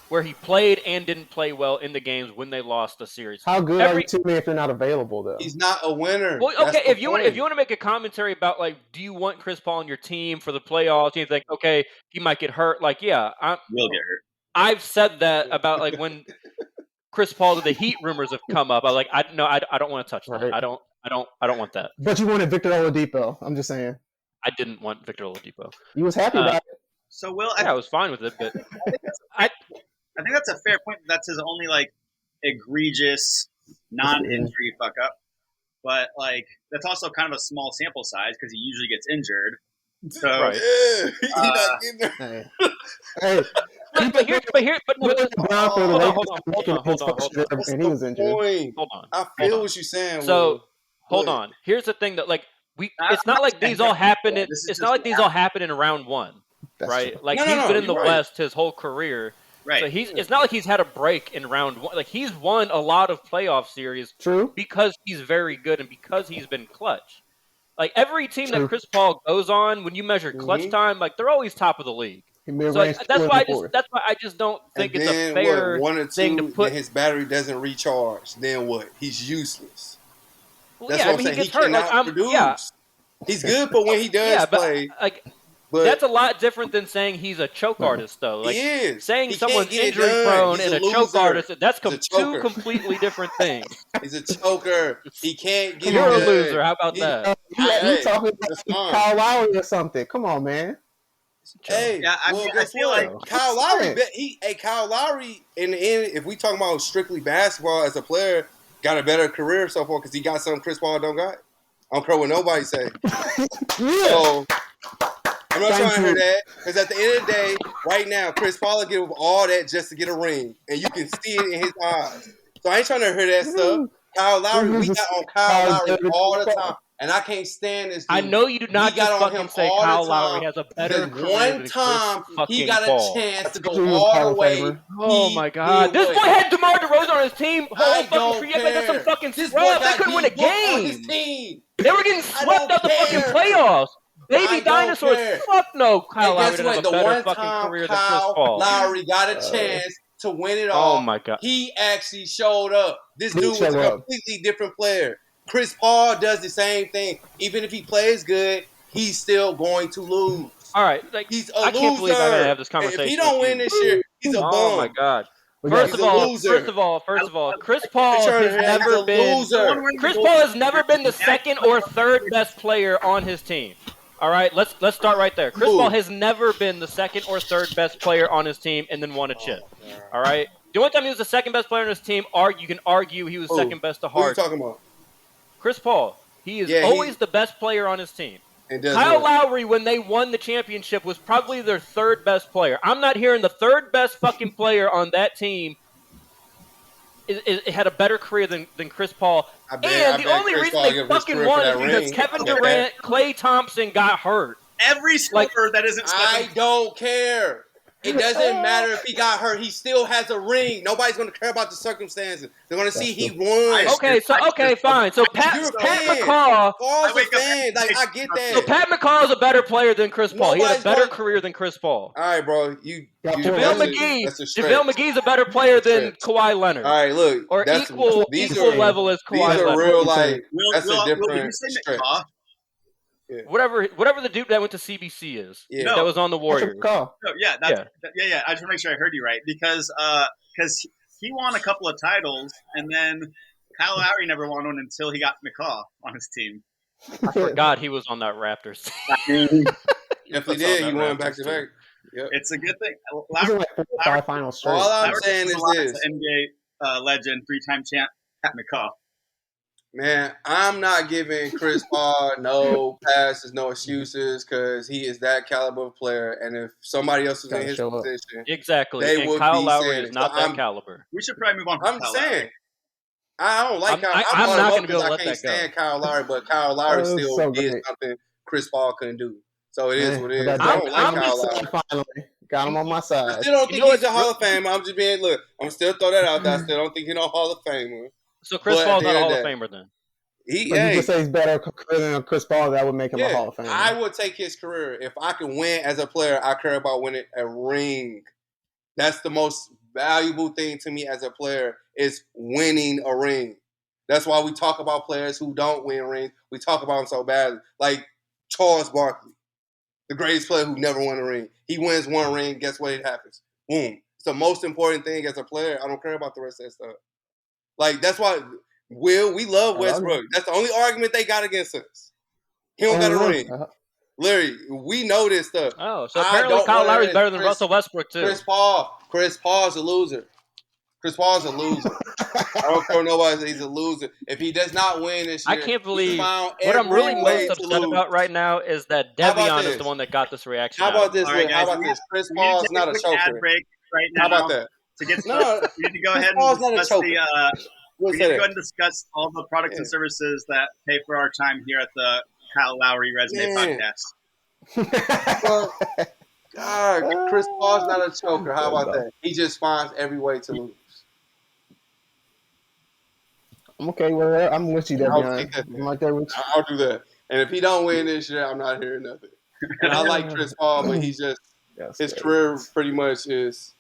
where he played and didn't play well in the games when they lost the series.
How good are you to me if you're not available, though?
He's not a winner.
Well, okay, if you want to make a commentary about, like, do you want Chris Paul on your team for the playoffs? You think, okay, he might get hurt. Like, yeah,
will get hurt.
I've said that about like when Chris Paul to the Heat rumors have come up. I'm like, I don't want to touch that. Right. I don't want that.
But you wanted Victor Oladipo. I'm just saying.
I didn't want Victor Oladipo.
You was happy about it.
So Will,
I was fine with it, but
I think that's a fair point. That's his only like egregious non-injury fuck up. but like that's also kind of a small sample size because he usually gets injured. So
Right.
Yeah, he's not getting there.
Hey,
hold on.
and he was injured.
Hold on.
I feel what you're saying.
So,
Will.
hold
Good.
on. Here's the thing that it's not like these all happen in all happen in round one,
That's
right?
true.
Like
No,
he's been in the
you're right.
West his whole career.
right.
So it's not like he's had a break in round one. Like he's won a lot of playoff series
True.
because he's very good and because he's been clutch. Like every team
True.
that Chris Paul goes on, when you measure clutch time, like they're always top of the league. So that's why I just don't think
And
it's
then
a fair
one or
thing to
two,
put.
then his battery doesn't recharge. Then what? He's useless.
Well,
That's what I'm saying.
he gets
He
hurt.
cannot produce.
Yeah,
He's good for when he does play. But
that's a lot different than saying he's a choke artist, though. Like
he is.
saying
He
someone's
can't get it
injury
done.
prone
He's
and
a
a choke
loser.
artist, that's
He's a
two
choker.
completely different things.
He's a choker. He can't get
You're
it
a
done.
loser. How about that?
You talking
that's
about
fine.
Kyle Lowry or something? Come on, man.
Hey,
Yeah, I
guess
feel
what?
like
Kyle Lowry, Kyle Lowry, in the end, if we talking about strictly basketball as a player, got a better career so far because he got something Chris Paul don't got. I don't care what nobody say. So I'm not trying to hear that because at the end of the day, right now, Chris Paul will give all that just to get a ring, and you can see it in his eyes. So I ain't trying to hear that stuff. Kyle Lowry, we got on Kyle Lowry all the time. And I can't stand this dude.
I know you do not just fucking say Kyle Lowry has a better career
one
than
time
Chris
he got
Paul.
a chance to go all the way.
Oh my God! This boy had DeMar DeRozan on his team.
I don't care.
Like that's some fucking
this
scrub.
boy
They
got
couldn't win a
on his
game.
team.
They were getting swept out the fucking
care.
playoffs.
I
Baby
don't
dinosaurs.
care.
Fuck no. Kyle
And
Lowry
guess
doesn't
what?
have
The
a better
one
fucking
time
career than Chris
Kyle
Paul.
Lowry got a chance to win it all.
Oh my God!
He actually showed up. This dude was a completely different player. Chris Paul does the same thing. Even if he plays good, he's still going to lose.
All right,
he's a
I
loser.
can't believe I'm gonna have this conversation.
If he don't win this year, he's a bum.
Oh my God! First of all, Chris Paul has never been. Chris Paul has never been the second or third best player on his team. All right, let's start right there. Chris Paul has never been the second or third best player on his team and then won a chip. All right, the only time he was the second best player on his team, you can argue he was second best to Hart.
Who are you talking about?
Chris Paul. He is always the best player on his team.
Kyle
Lowry, when they won the championship, was probably their third best player. I'm not hearing the third best fucking player on that team had a better career than Chris Paul. The only reason they fucking won is because Kevin Durant, Klay Thompson got hurt.
Every scorer that isn't
I don't care. It doesn't matter if he got hurt. He still has a ring. Nobody's going to care about the circumstances. They're going to see he won.
Okay, fine. So Pat McCaw.
Paul's a fan. Like, I get that.
So Pat McCaw is a better player than Chris Paul. He had a better career than Chris Paul.
All right, bro.
JaVale McGee's a better player than Kawhi Leonard.
All right, look.
Or equal level as Kawhi Leonard.
These are real, like, that's a different stretch.
Yeah. Whatever the dude that went to CBC is, that was on the Warriors.
I just want to make sure I heard you right because he won a couple of titles and then Kyle Lowry never won one until he got McCaw on his team.
I forgot he was on that Raptors
team. Definitely did. He won back to back.
Yep. It's a good thing.
Lowry, final straight.
All I'm saying is this:
NBA legend, 3-time champ, Pat McCaw.
Man, I'm not giving Chris Paul no passes, no excuses, because he is that caliber of player. And if somebody else was in his position,
they would Kyle Lowry is not that caliber.
We should probably move on.
I'm saying, I don't like Kyle.
I'm not going to be able to let
that go. I can't stand Kyle Lowry, but Kyle Lowry still did something Chris Paul couldn't do. So it is what it is. I don't like Kyle Lowry.
Finally, got him on my side.
I still don't think he's a Hall of Famer. I'm just being I'm still throw that out there. I still don't think he's no Hall of Famer.
So Chris Paul's not a Hall of Famer then?
You just say he's better career than Chris Paul. That would make him a Hall of Famer.
I would take his career. If I can win as a player, I care about winning a ring. That's the most valuable thing to me as a player is winning a ring. That's why we talk about players who don't win rings. We talk about them so badly. Like Charles Barkley, the greatest player who never won a ring. He wins one ring, guess what happens? Boom. It's the most important thing as a player. I don't care about the rest of that stuff. Like, that's why, we love Westbrook. That's the only argument they got against us. He don't got a ring. Larry, we know this stuff.
Oh, so apparently Kyle Lowry's better than Russell Westbrook, too.
Chris Paul's a loser. Chris Paul's a loser. I don't care nobody. He's a loser. If he does not win this year,
I can't believe
found
what I'm really
every way
most
to
upset
lose.
about right now is that
How about
Devion is
this?
the one that got this reaction.
How about this?
All right, guys,
How about this? Chris
we need to
Paul's
take
not a
quick ad
choker.
break right now.
How about that?
To get
No,
started, we need to go
Chris
ahead
Paul's
and
not a
discuss
choker.
we need to go ahead and discuss all the products and services that pay for our time here at the Kyle Lowry Resume Podcast.
Well, God, Chris Paul's not a choker. How about that? He just finds every way to lose.
I'm okay with that. I'm with you, Devion. I'm right there with you.
I'll do that. And if he don't win this year, I'm not hearing nothing. And I like Chris Paul, but he's just his career pretty much is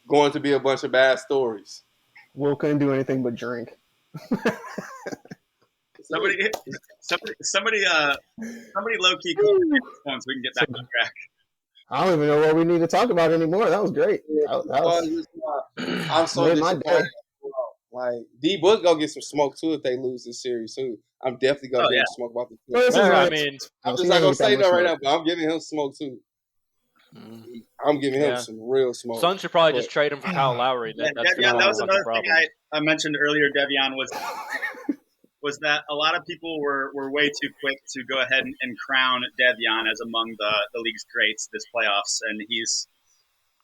going to be a bunch of bad stories.
Will couldn't do anything but drink.
Somebody low key call the phone so we can get back on track.
I don't even know what we need to talk about anymore. That was great.
I'm so disappointed. Like D Book gonna get some smoke too if they lose this series too. I'm definitely gonna get smoke about the series.
I mean,
I'm just not gonna say that right now, but I'm giving him smoke too. I'm giving him some real smoke.
Suns should probably just trade him for Kyle Lowry.
That was another thing I mentioned earlier, Devion, was that a lot of people were way too quick to go ahead and crown Devion as among the league's greats this playoffs, and he's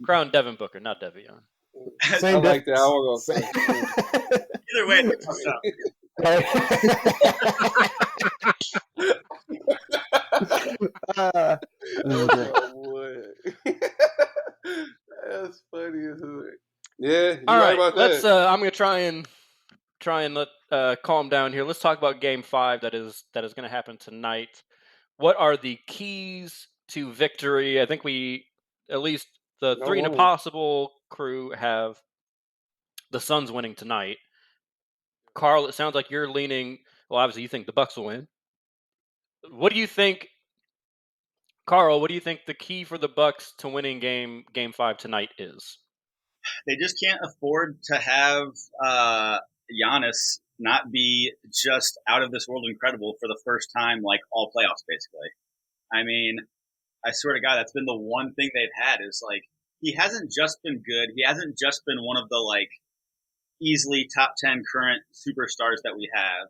crown Devin Booker, not Devion.
Same
I like that. I won't go.
Either way, it works
out. That's funny as heck. Yeah.
All right. Let's. I'm gonna try and let calm down here. Let's talk about Game 5 that is going to happen tonight. What are the keys to victory? I think we at least the Three and a Possible crew have the Suns winning tonight. Carl, it sounds like you're leaning. Well, obviously, you think the Bucks will win. What do you think, Carl? What do you think the key for the Bucks to winning Game 5 tonight is?
They just can't afford to have Giannis not be just out of this world incredible for the first time, like all playoffs, basically. I mean, I swear to God, that's been the one thing they've had is like he hasn't just been good. He hasn't just been one of the like easily top 10 current superstars that we have,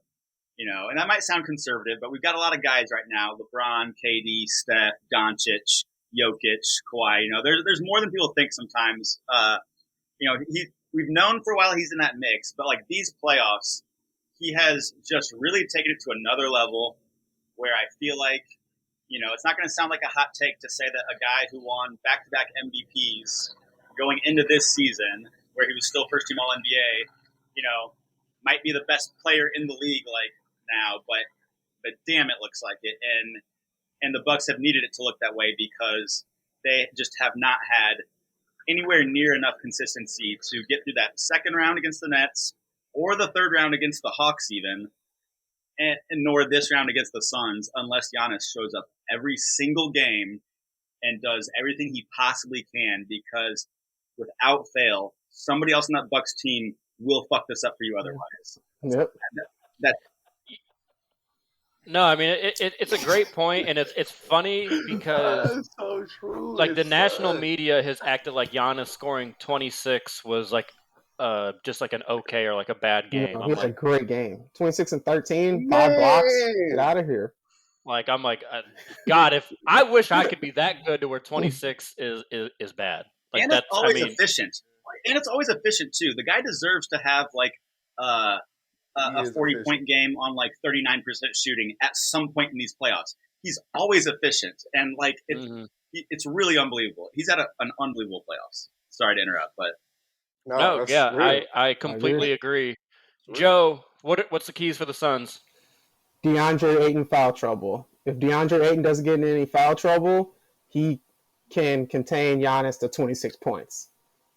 you know, and that might sound conservative, but we've got a lot of guys right now, LeBron, KD, Steph, Doncic, Jokic, Kawhi, you know, there's more than people think sometimes. You know, we've known for a while he's in that mix, but like these playoffs, he has just really taken it to another level where I feel like, you know, it's not going to sound like a hot take to say that a guy who won back-to-back MVPs going into this season where he was still first-team All-NBA, you know, might be the best player in the league like now, but damn, it looks like it. And the Bucks have needed it to look that way because they just have not had anywhere near enough consistency to get through that second round against the Nets or the third round against the Hawks even, and nor this round against the Suns unless Giannis shows up every single game and does everything he possibly can because without fail, somebody else on that Bucks team will fuck this up for you otherwise.
Yep.
No, I mean it's a great point, and it's funny because
that's so true.
Like the national media has acted like Giannis scoring 26 was like just like an okay or like a bad game.
No, he had a great game. 26 and 13, 5 blocks. Get out of here.
I'm like, God, if I wish I could be that good to where 26 is bad. Like
and it's always efficient. And it's always efficient too. The guy deserves to have like a 40-point game on like 39% shooting at some point in these playoffs. He's always efficient, and like it's really unbelievable. He's had an unbelievable playoffs. Sorry to interrupt, but
no, yeah, I completely agree. Joe, what's the keys for the Suns?
DeAndre Ayton foul trouble. If DeAndre Ayton doesn't get in any foul trouble, he can contain Giannis to 26 points.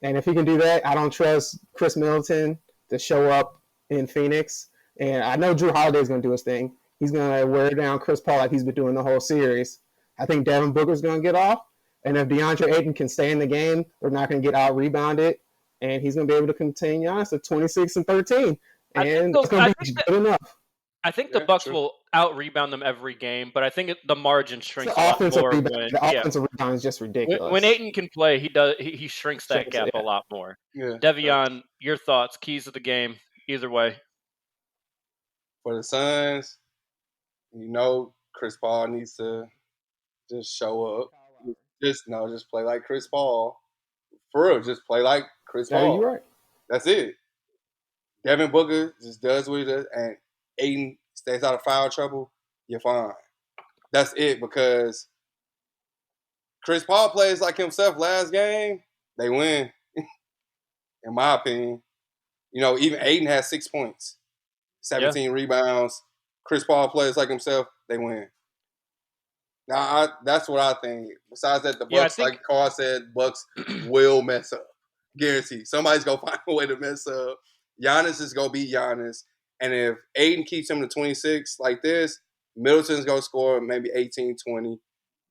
And if he can do that, I don't trust Chris Middleton to show up in Phoenix. And I know Drew Holiday is going to do his thing. He's going to wear down Chris Paul like he's been doing the whole series. I think Devin Booker's going to get off. And if DeAndre Ayton can stay in the game, they're not going to get out-rebounded. And he's going to be able to contain Giannis to 26 and 13. And it's going to be good enough.
I think the Bucks will out-rebound them every game, but I think the margin shrinks a lot more.
The offensive rebound is just ridiculous.
When Ayton can play, he shrinks that gap a lot more.
Yeah.
Devion, your thoughts, keys of the game, either way.
For the Suns, Chris Paul needs to just show up. Just play like Chris Paul. For real, just play like Chris Paul.
You're right.
That's it. Devin Booker just does what he does, and Ayton stays out of foul trouble, you're fine. That's it, because Chris Paul plays like himself last game, they win, in my opinion. Even Ayton has 6 points, 17 rebounds. Chris Paul plays like himself, they win. Now, that's what I think. Besides that, the Bucks, like Carl said, Bucks will mess up. Guaranteed. Somebody's going to find a way to mess up. Giannis is going to beat Giannis. And if Ayton keeps him to 26 like this, Middleton's going to score maybe 18, 20.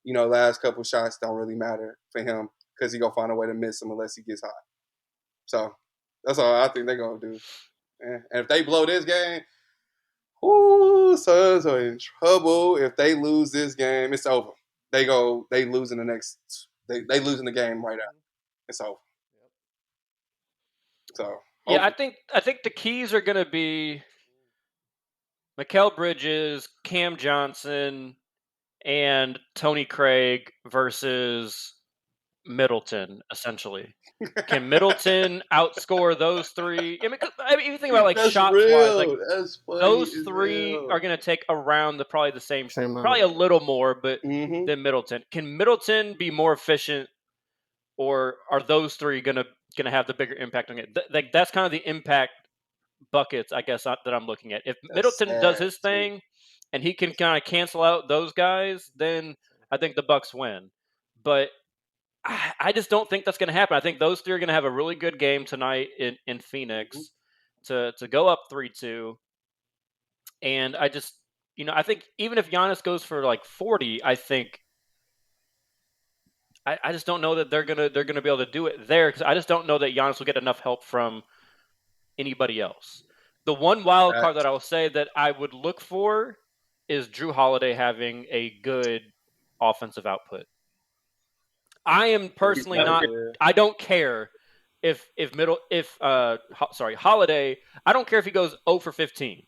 Last couple shots don't really matter for him because he's going to find a way to miss him unless he gets hot. So that's all I think they're going to do. And if they blow this game, Suns are in trouble. If they lose this game, it's over. They lose in the next. They lose in the game right after. It's over. So
yeah, I think the keys are going to be Mikal Bridges, Cam Johnson, and Tony Craig versus Middleton, essentially. Can Middleton outscore those three? I mean, if you think about shots-wise, those three are going to take around probably the same probably a little more, but than Middleton. Can Middleton be more efficient, or are those three going to have the bigger impact on it? That's kind of the impact buckets, I guess, that I'm looking at. If Middleton does his thing and he can kind of cancel out those guys, then I think the Bucks win. But I just don't think that's going to happen. I think those three are going to have a really good game tonight in Phoenix to go up 3-2. And I just, I think even if Giannis goes for like 40, I think I just don't know that they're gonna be able to do it there, because I just don't know that Giannis will get enough help from anybody else. The one wild card that I will say that I would look for is Drew Holiday having a good offensive output. I am personally not. I don't care if Holiday. I don't care if he goes 0 for 15.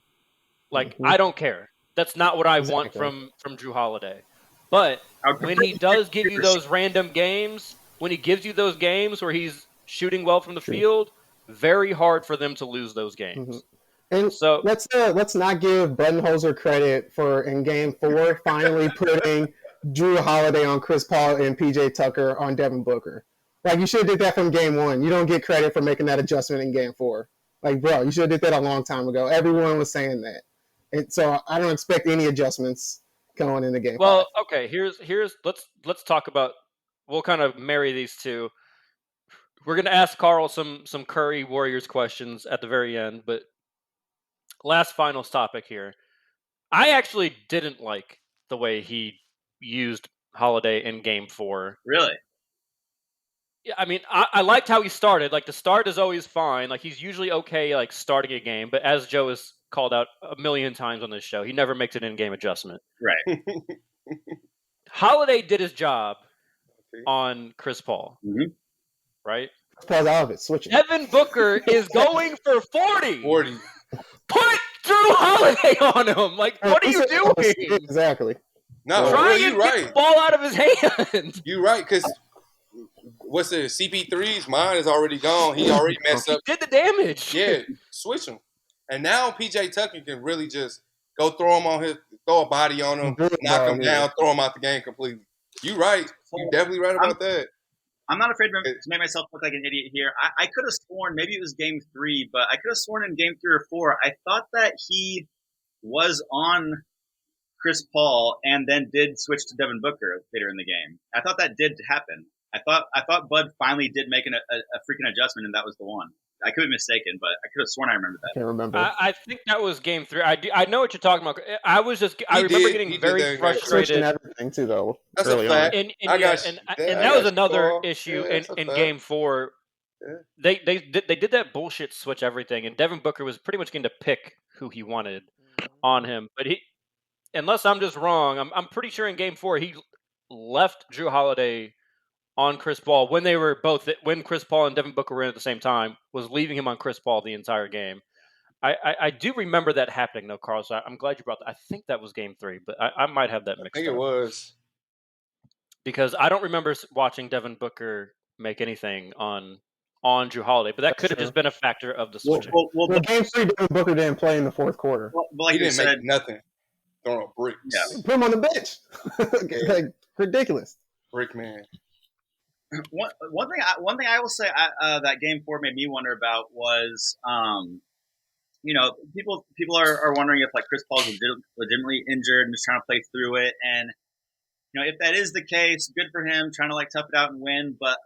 Like I don't care. That's not what I want from Drew Holiday. But when he does give you those random games, when he gives you those games where he's shooting well from the field, very hard for them to lose those games.
And so let's not give Budenholzer credit for in Game 4 finally putting Drew Holiday on Chris Paul and PJ Tucker on Devin Booker. Like, you should have did that from Game 1. You don't get credit for making that adjustment in Game 4. Like, bro, you should have did that a long time ago. Everyone was saying that. And so I don't expect any adjustments going into Game 5.
Okay, here's let's talk about, we'll kind of marry these two. We're going to ask Carl some Curry Warriors questions at the very end, but last finals topic here. I actually didn't like the way he used Holiday in Game 4.
Really?
Yeah, I mean, I liked how he started. Like, the start is always fine. Like, he's usually okay, like, starting a game. But as Joe has called out a million times on this show, he never makes an in-game adjustment.
Right.
Holiday did his job on Chris Paul.
Mm-hmm.
Right?
Paul's out of it. Switch it.
Devin Booker is going for 40.
40.
Put Drew Holiday on him. Like, what are you doing?
Exactly.
No,
trying
you're
to
right.
get the ball out of his hand.
You're right, because what's it? CP3's mind is already gone. He already messed up.
He did the damage.
Yeah, switch him. And now PJ Tucker can really just go throw a body on him, knock him down, throw him out the game completely. You're right. You're definitely right about that.
I'm not afraid to make myself look like an idiot here. I could have sworn, maybe it was Game 3, but I could have sworn in Game 3 or 4, I thought that he was on Chris Paul and then did switch to Devin Booker later in the game. I thought that did happen. I thought Bud finally did make a freaking adjustment, and that was the one. I could be mistaken, but I could have sworn I remembered that.
I can't remember.
I think that was Game 3. I know what you're talking about. I remember getting very frustrated.
Everything too, though.
That's a fact.
And that was another issue in Game 4. Yeah. They did that bullshit switch everything, and Devin Booker was pretty much getting to pick who he wanted. on him. But unless I'm just wrong, I'm pretty sure in Game 4 he left Drew Holiday on Chris Paul when Chris Paul and Devin Booker were in at the same time, was leaving him on Chris Paul the entire game. I do remember that happening, though, Carl. So I'm glad you brought that. I think that was Game 3, but I might have that mixed up.
I think it was.
Because I don't remember watching Devin Booker make anything on Drew Holiday, but that could have just been a factor of the switching.
Well, Game 3, Devin Booker didn't play in the fourth quarter.
Well, like
he didn't make nothing. Throwing bricks.
Yeah.
Put him on the bench. Like, ridiculous.
Brick man.
One thing I will say that Game 4 made me wonder about was, people are wondering if like Chris Paul's legitimately injured and just trying to play through it, and if that is the case, good for him, trying to like tough it out and win. But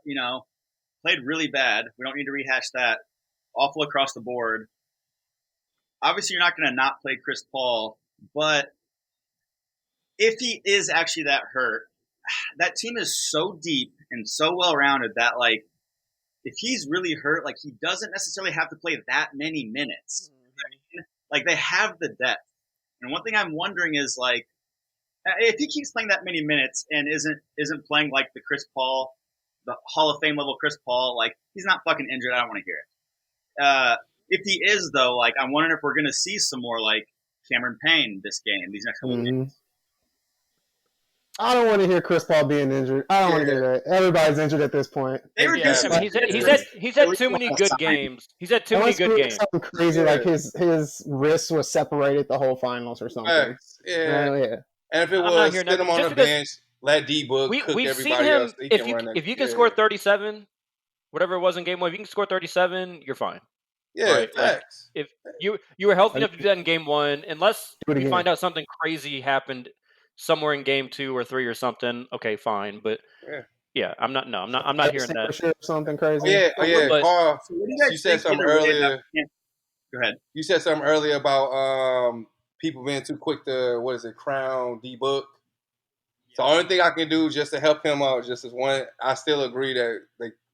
played really bad. We don't need to rehash that. Awful across the board. Obviously, you're not going to not play Chris Paul, but if he is actually that hurt, that team is so deep and so well-rounded that, like, if he's really hurt, like, he doesn't necessarily have to play that many minutes. Mm-hmm. Like, they have the depth. And one thing I'm wondering is, like, if he keeps playing that many minutes and isn't playing like the Chris Paul, the Hall of Fame level Chris Paul, like, he's not fucking injured. I don't want to hear it. If he is, though, like, I'm wondering if we're going to see some more, like, Cameron Payne this game, these next couple of games.
I don't want to hear Chris Paul being injured. I don't want to hear that. Everybody's injured at this point.
He's had too many good games. He's had too many good games.
Something crazy like his wrist was separated the whole finals or something.
Yeah. And if it was, sit him on the bench, let D-Book cook everybody else.
If you can score 37, whatever it was in Game 1, if you can score 37, you're fine.
Yeah,
right?
facts.
Like, if you were healthy enough to do that in Game 1, unless you find out something crazy happened somewhere in Game 2 or 3 or something, okay, fine. But I'm not hearing that.
For sure, something crazy.
Yeah. Carl, you said something earlier.
Go ahead.
You said something earlier about people being too quick to crown D-Book. So the only thing I can do just to help him out, just as one, I still agree that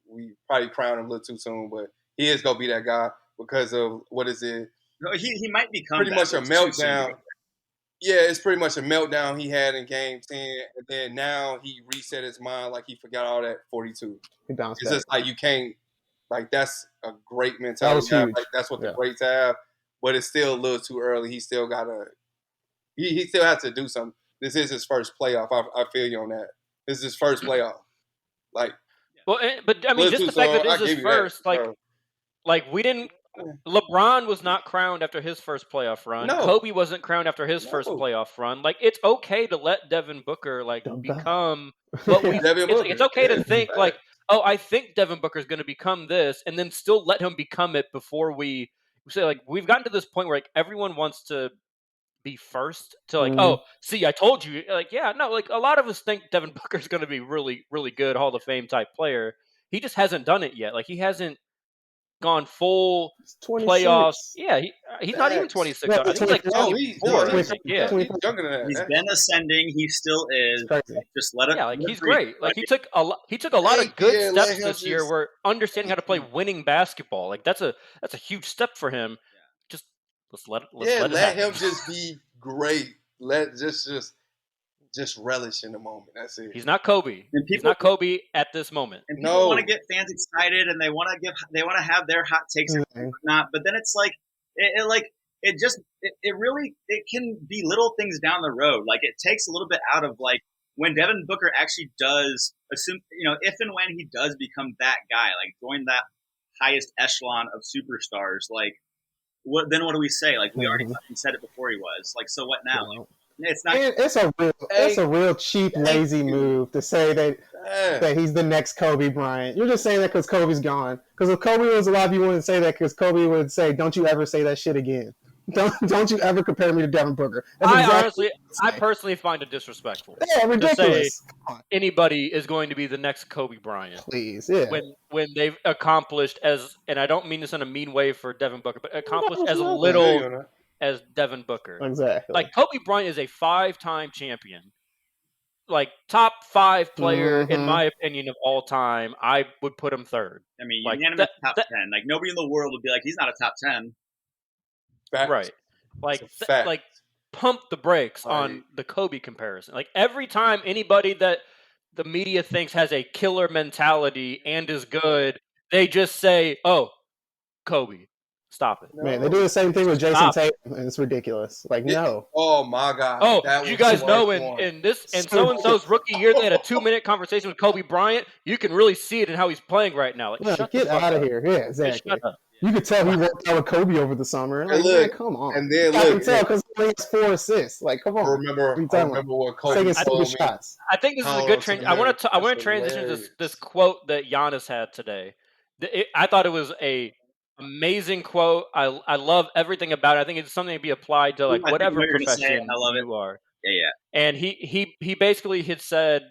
we probably crowned him a little too soon, but he is gonna be that guy because of
he might become
pretty much a meltdown. Yeah, it's pretty much a meltdown he had in Game 10, and then now he reset his mind, like he forgot all that 42.
He bounced
back. Just like you can't, like that's a great mentality.
That was huge.
Like that's what the greats have, but it's still a little too early. He still he still has to do something. This is his first playoff. I feel you on that. This is his first playoff. Like,
well, but I mean, just the fact that this is his first, like we didn't. LeBron was not crowned after his first playoff run.
No.
Kobe wasn't crowned after his first playoff run. Like, it's okay to let Devin Booker become what we. It's okay to think like, oh, I think Devin Booker is going to become this, and then still let him become it before we say like we've gotten to this point where like everyone wants to be first to like, oh, see, I told you. Like, yeah, no, like a lot of us think Devin Booker is going to be really, really good Hall of Fame type player. He just hasn't done it yet. Like, he hasn't gone full playoffs. Yeah, he's not even 26. I think he's like 24.
He's younger than that. He's been ascending. He still is. Just let him.
Yeah, like he's great. Like he took a lot of good steps this year. Where understanding how to play winning basketball. Like that's a huge step for him. Just let
him just be great. Just relish in the moment. That's it.
He's not Kobe. He's not Kobe at this moment.
And people want to get fans excited, and they want to have their hot takes and whatnot. But then it's like it can be little things down the road. Like it takes a little bit out of like when Devin Booker actually does assume, if and when he does become that guy, like join that highest echelon of superstars, like what do we say? Like we already said it before he was. Like so what now? Like, it's not.
It's a real cheap, lazy move to say that he's the next Kobe Bryant. You're just saying that because Kobe's gone. Because if Kobe was alive, you wouldn't say that. Because Kobe would say, "Don't you ever say that shit again. Don't you ever compare me to Devin Booker."
I personally find it disrespectful.
Yeah, ridiculous.
To say anybody is going to be the next Kobe Bryant.
Please, yeah.
When they've accomplished and I don't mean this in a mean way for Devin Booker, but accomplished as little as Devin Booker.
Exactly.
Like Kobe Bryant is a 5-time champion. Like top 5 player in my opinion of all time. I would put him third.
I mean, unanimous top 10. Like nobody in the world would be like he's not a top 10.
Right. Like,
It's a fact.
like pump the brakes on the Kobe comparison. Like every time anybody that the media thinks has a killer mentality and is good, they just say, "Oh, Kobe, stop it."
Man, they do the same thing with Jason
Stop.
Tatum, and it's ridiculous. Like, no.
Oh my God.
Oh,
that
did you
was
guys
so
know
fun.
in this and so and so's rookie year they had a 2-minute conversation with Kobe Bryant? You can really see it in how he's playing right now. Like,
Yeah,
shut
get
the fuck
out
up.
of here. Yeah, exactly.
Shut up.
You could tell he worked out with Kobe over the summer. Like,
look,
man, come on.
and then
I
look,
can tell because he has 4 assists. Like, come on.
I remember what Kobe
Taking
told
stupid
me.
shots.
I think this is a
Count
good
on
transition.
some
I want to
That's
transition to
hilarious.
this quote that Giannis had today. I thought it was a amazing quote. I love everything about it. I think it's something to be applied to like
I think
whatever
what you're gonna say.
profession
I love it.
you are.
Yeah.
And he basically had said,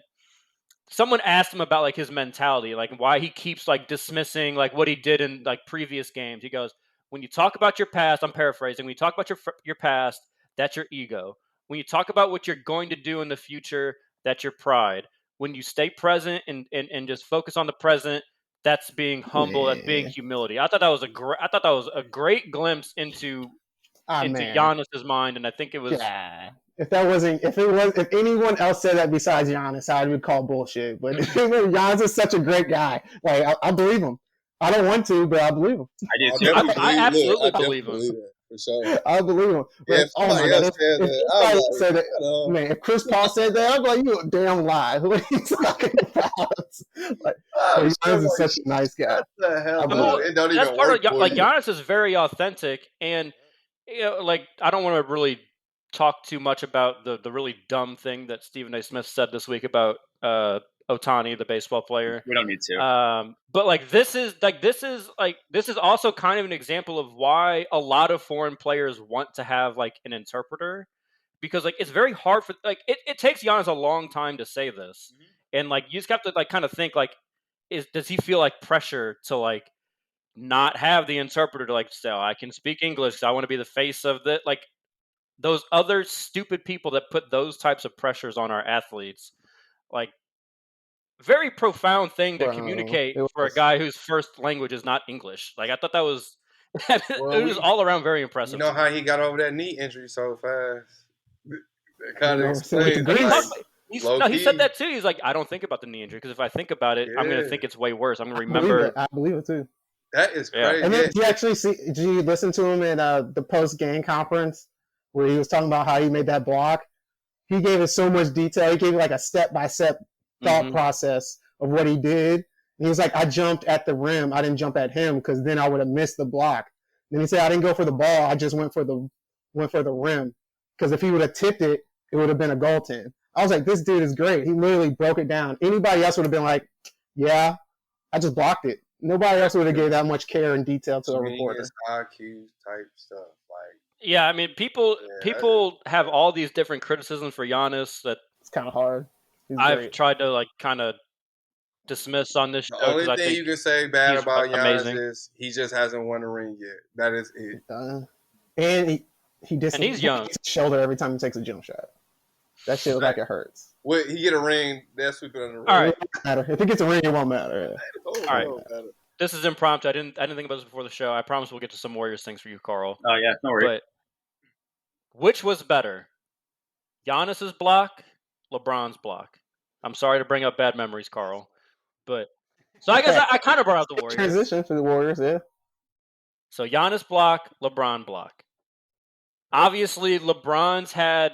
someone asked him about like his mentality, like why he keeps like dismissing like what he did in like previous games. He goes, when you talk about your past, I'm paraphrasing, when you talk about your past, that's your ego. When you talk about what you're going to do in the future, that's your pride. When you stay present and just focus on the present, that's being humble, that's being humility. I thought that was a great glimpse into
Man.
Giannis's mind, and I think it was
If anyone else said that besides Giannis, I would call bullshit. But Giannis is such a great guy. Like, I believe him. I don't want to, but I believe him.
I do too.
I absolutely believe him.
That, for sure.
I believe him.
Yeah, if somebody else said that,
man, if Chris Paul said that, I'm like, you a damn lie. Who are you talking about? Like, Giannis is such a nice guy.
What the hell?
It don't even work. Like Giannis is very authentic, and like I don't want to really talk too much about the really dumb thing that Stephen A. Smith said this week about Ohtani, the baseball player.
We don't need to.
But like this is also kind of an example of why a lot of foreign players want to have like an interpreter, because like it's very hard for like it takes Giannis a long time to say this, and like you just have to like kind of think like does he feel like pressure to like not have the interpreter to like say, oh, I can speak English, I want to be the face of the like those other stupid people that put those types of pressures on our athletes. Like very profound thing to communicate for a guy whose first language is not English. Like I thought that was it was all around very impressive.
You know how he got over that knee injury so fast? That kind of explains.
He said that too. He's like, I don't think about the knee injury because if I think about it, I'm going to think it's way worse. I'm going to remember.
I believe it too.
That is crazy.
And then did you listen to him in the post-game conference where he was talking about how he made that block? He gave it so much detail. He gave like a step-by-step thought process of what he did. And he was like, I jumped at the rim. I didn't jump at him because then I would have missed the block. Then he said, I didn't go for the ball. I just went for the rim. Because if he would have tipped it, it would have been a goaltend. I was like, this dude is great. He literally broke it down. Anybody else would have been like, yeah, I just blocked it. Nobody else would have gave that much care and detail to a reporter.
IQ type stuff.
Yeah, I mean, people have all these different criticisms for Giannis that
it's kind of hard.
I've tried to like kind of dismiss on this show.
The only thing you can say bad about Giannis is he just hasn't won a ring yet. That is it.
And he's young. His shoulder every time he takes a jump shot. That shit looks like it hurts.
Well, he get a ring, they'll sweep it on the ring.
All right.
If he gets a ring, it won't matter.
All right. This is impromptu. I didn't think about this before the show. I promise we'll get to some Warriors things for you, Carl.
Oh yeah, no worries.
But which was better? Giannis's block, LeBron's block? I'm sorry to bring up bad memories, Carl. But so I guess I kind of brought out the Warriors.
Transition for the Warriors, yeah.
So Giannis block, LeBron block. Obviously, LeBron's had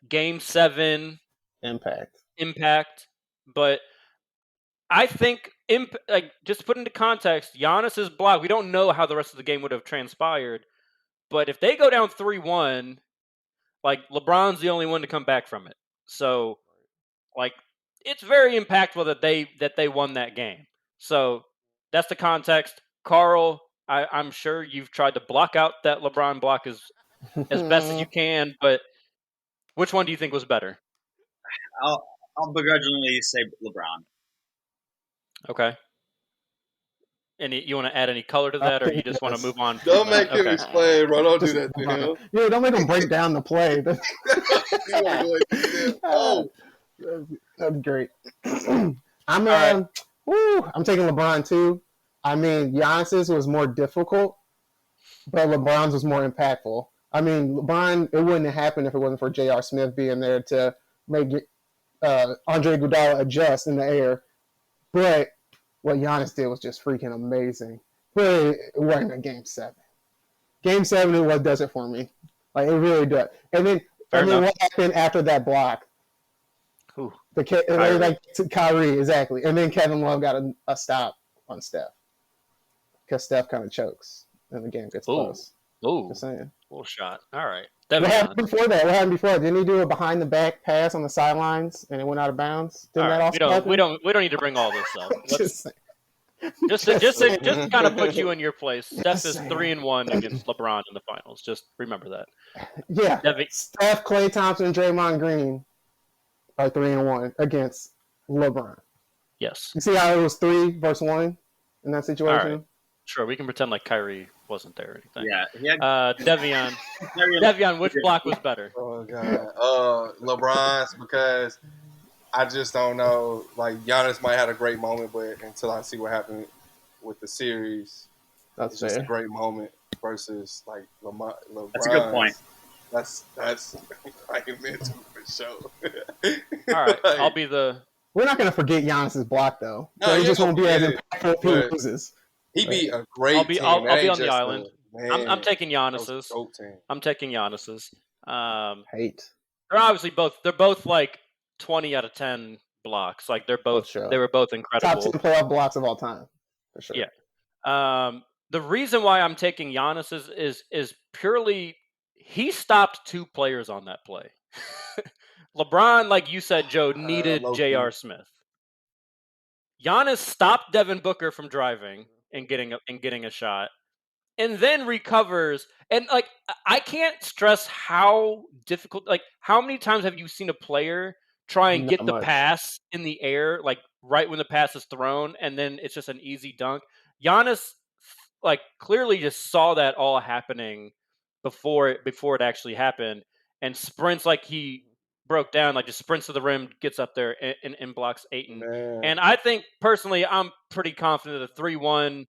Game 7 impact, but I think just to put into context, Giannis's block, we don't know how the rest of the game would have transpired, but if they go down 3-1, like LeBron's the only one to come back from it. So like it's very impactful that they won that game. So that's the context. Carl, I'm sure you've tried to block out that LeBron block as best as you can, but which one do you think was better?
I'll begrudgingly say LeBron.
Okay. You want to add any color to that, or you just want to move on?
Don't make him explain, bro. Don't do that to him.
Yeah, don't make him break down the play. That'd be great. I'm taking LeBron too. I mean, Giannis's was more difficult, but LeBron's was more impactful. I mean, LeBron, it wouldn't have happened if it wasn't for J.R. Smith being there to make Andre Iguodala adjust in the air. But what Giannis did was just freaking amazing. But it wasn't a Game 7. Game 7 is what does it for me. Like, it really does. And then, what happened after that block?
Who?
Kyrie, exactly. And then Kevin Love got a stop on Steph. Because Steph kind of chokes and the game gets close.
Ooh.
Just saying.
Little shot. All right.
What happened before that? Didn't he do a behind the back pass on the sidelines and it went out of bounds? Didn't that also happen?
We don't need to bring all this up. Just to kind of put you in your place. Steph is 3-1 against LeBron in the finals. Just remember that.
Yeah. Steph, Klay Thompson, and Draymond Green are 3-1 against LeBron.
Yes.
You see how it was 3 versus 1 in that situation?
All right. Sure, we can pretend like Kyrie wasn't there or anything.
Yeah.
Devion, which block was better?
Oh God, LeBron's, because I just don't know. Like, Giannis might have a great moment, but until I see what happened with the series, it's just a great moment versus like LeBron.
That's a good point.
That's like mental for sure.
All right, I'll be the.
We're not going to forget Giannis's block though.
No,
so he just won't be as impactful if he loses.
He beat a great team.
I'll be on the island. I'm taking Giannis's. I'm taking Giannis's.
Hate.
They're obviously both. They're both like 20 out of 10 blocks. Like they're both.
Sure.
They were both incredible.
Top 10 playoff blocks of all time, for sure.
Yeah. The reason why I'm taking Giannis's is purely he stopped 2 players on that play. LeBron, like you said, Joe, needed J.R. Smith. Giannis stopped Devin Booker from driving and getting a shot, and then recovers. And like, I can't stress how difficult. Like, how many times have you seen a player try and get the pass in the air, like right when the pass is thrown, and then it's just an easy dunk? Giannis, like, clearly just saw that all happening before it actually happened, and sprints like he broke down, like just sprints to the rim, gets up there and blocks Ayton.
Man.
And I think personally, I'm pretty confident a 3-1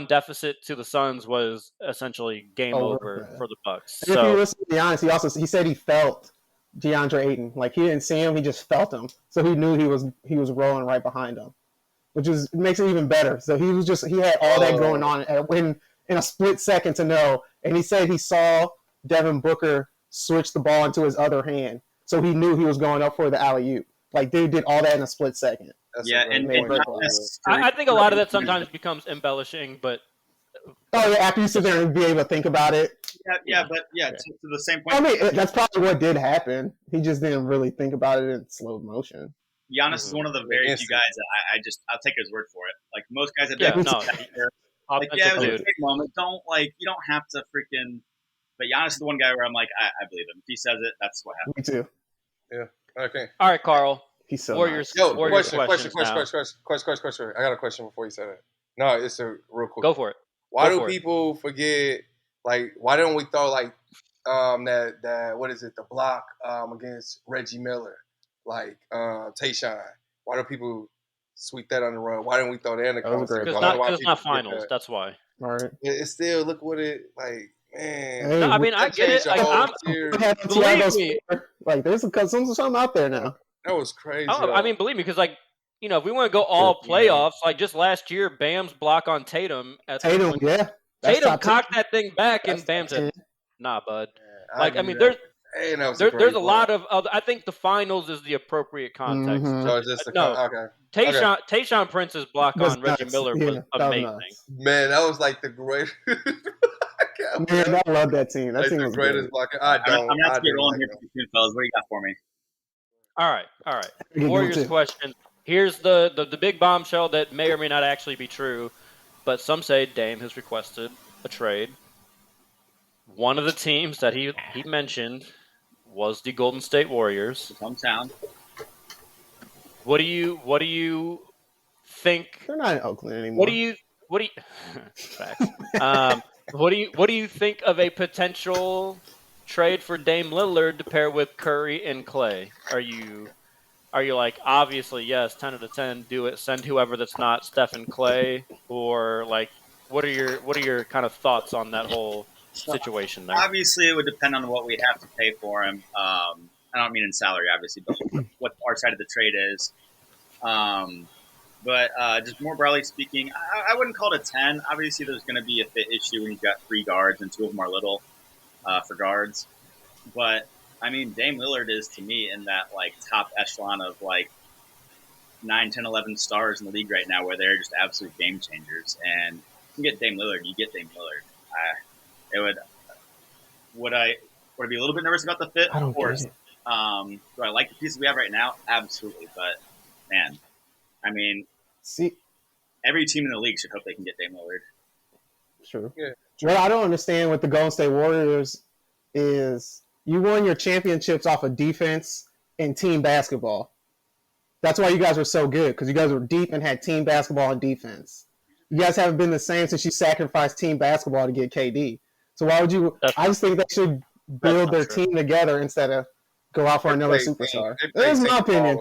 deficit to the Suns was essentially game over for the Bucks.
And if you listen to Giannis, he said he felt DeAndre Ayton. Like, he didn't see him, he just felt him. So he knew he was rolling right behind him, which makes it even better. So he had all that going on in a split second to know. And he said he saw Devin Booker switch the ball into his other hand. So he knew he was going up for the alley-oop. Like, they did all that in a split second.
I think a lot of that sometimes becomes embellishing, but
after you sit there and be able to think about it.
To the same point.
I mean, that's probably what did happen. He just didn't really think about it in slow motion.
Giannis is one of the very few guys that I'll take his word for it. Like, most guys that it was a great moment. You don't have to freaking. But Giannis is the one guy where I'm like, I believe him. If he says it, that's what happens.
Me too.
Yeah. Okay.
All right, Carl.
He's so
Warriors.
nice.
Warriors
question. I got a question before you say that. No, it's a real quick.
Go for it.
Why do people forget? Like, why don't we throw like that what is it? The block against Reggie Miller, like Tayshaun. Why do people sweep that on the run? Why don't we throw that in the conversation?
Because it's not finals. That's why.
All right.
It's still, look what it like. Man,
hey,
I mean, I get it. Like, believe me,
like, there's something out there now.
That was crazy.
I mean, believe me, because like, if we want to go all playoffs, like just last year, Bam's block on Tatum.
Tatum
cocked that thing back, and Bam said, "Nah, bud." Like, I mean, there's a lot of other. I think the finals is the appropriate context.
Mm-hmm.
So it's just okay.
Tayshaun Prince's block on Reggie Miller was amazing.
Man, that was like the greatest.
Man, I love that team. That team was
the greatest block.
I'm going to have to get rolling here, fellas. What do you got for me?
All right. Warriors question. Here's the big bombshell that may or may not actually be true, but some say Dame has requested a trade. One of the teams that he mentioned was the Golden State Warriors.
Hometown.
What do you think?
They're not in Oakland anymore.
What do you facts. What do you think of a potential trade for Dame Lillard to pair with Curry and Clay? Are you like, obviously yes, 10 out of 10, do it, send whoever that's not Steph and Clay, or like what are your kind of thoughts on that whole situation there.
Obviously, it would depend on what we'd have to pay for him. I don't mean in salary, obviously, but what our side of the trade is. But just more broadly speaking, I wouldn't call it a 10. Obviously, there's going to be a fit issue when you've got 3 guards and 2 of them are little for guards. But, I mean, Dame Lillard is, to me, in that, like, top echelon of, like, 9, 10, 11 stars in the league right now where they're just absolute game changers. And if you get Dame Lillard, you get Dame Lillard. Would I be a little bit nervous about the fit?
I don't
Of course.
get it.
Do I like the pieces we have right now? Absolutely. But, man, I mean,
See,
every team in the league should hope they can get Dame Lillard.
true.
Yeah.
What I don't understand with the Golden State Warriors is you won your championships off of defense and team basketball. That's why you guys were so good, because you guys were deep and had team basketball and defense. You guys haven't been the same since you sacrificed team basketball to get KD. So why would you? I just think they should build their team together instead of go out for another superstar. That's my opinion.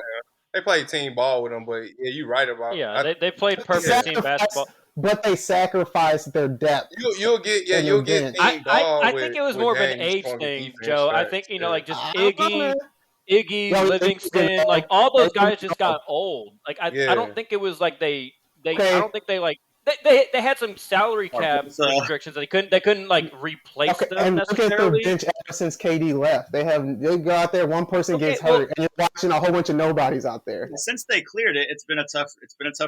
They play team ball with them, but yeah, you're right about.
Yeah, they played perfect team basketball.
But they sacrificed their depth.
You'll get team ball.
I think it was more of an age thing, Joe. I think like just Iggy, Livingston, like all those guys just got old. Like I don't think it was like they I don't think they like they had some salary cap restrictions. They couldn't like replace them necessarily.
Look at their bench ever since KD left. They go out there, one person gets hurt, and you're watching a whole bunch of nobodies out there.
Since they cleared it, it's been a tough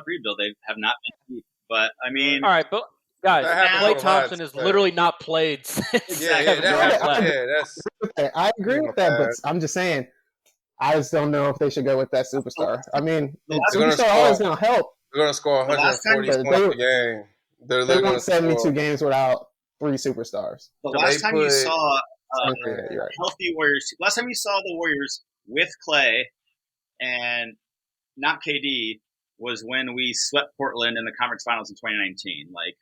rebuild. They have not been deep. But I mean,
all right, but guys, Klay Thompson has literally not played since.
I agree with that, but I'm just saying, I just don't know if they should go with that superstar. I mean, superstar always going to help.
They're going to score 140 points a game.
They won 72 games without 3 superstars.
The last time you saw healthy Warriors, last time you saw the Warriors with Klay and not KD was when we swept Portland in the conference finals in 2019. Like,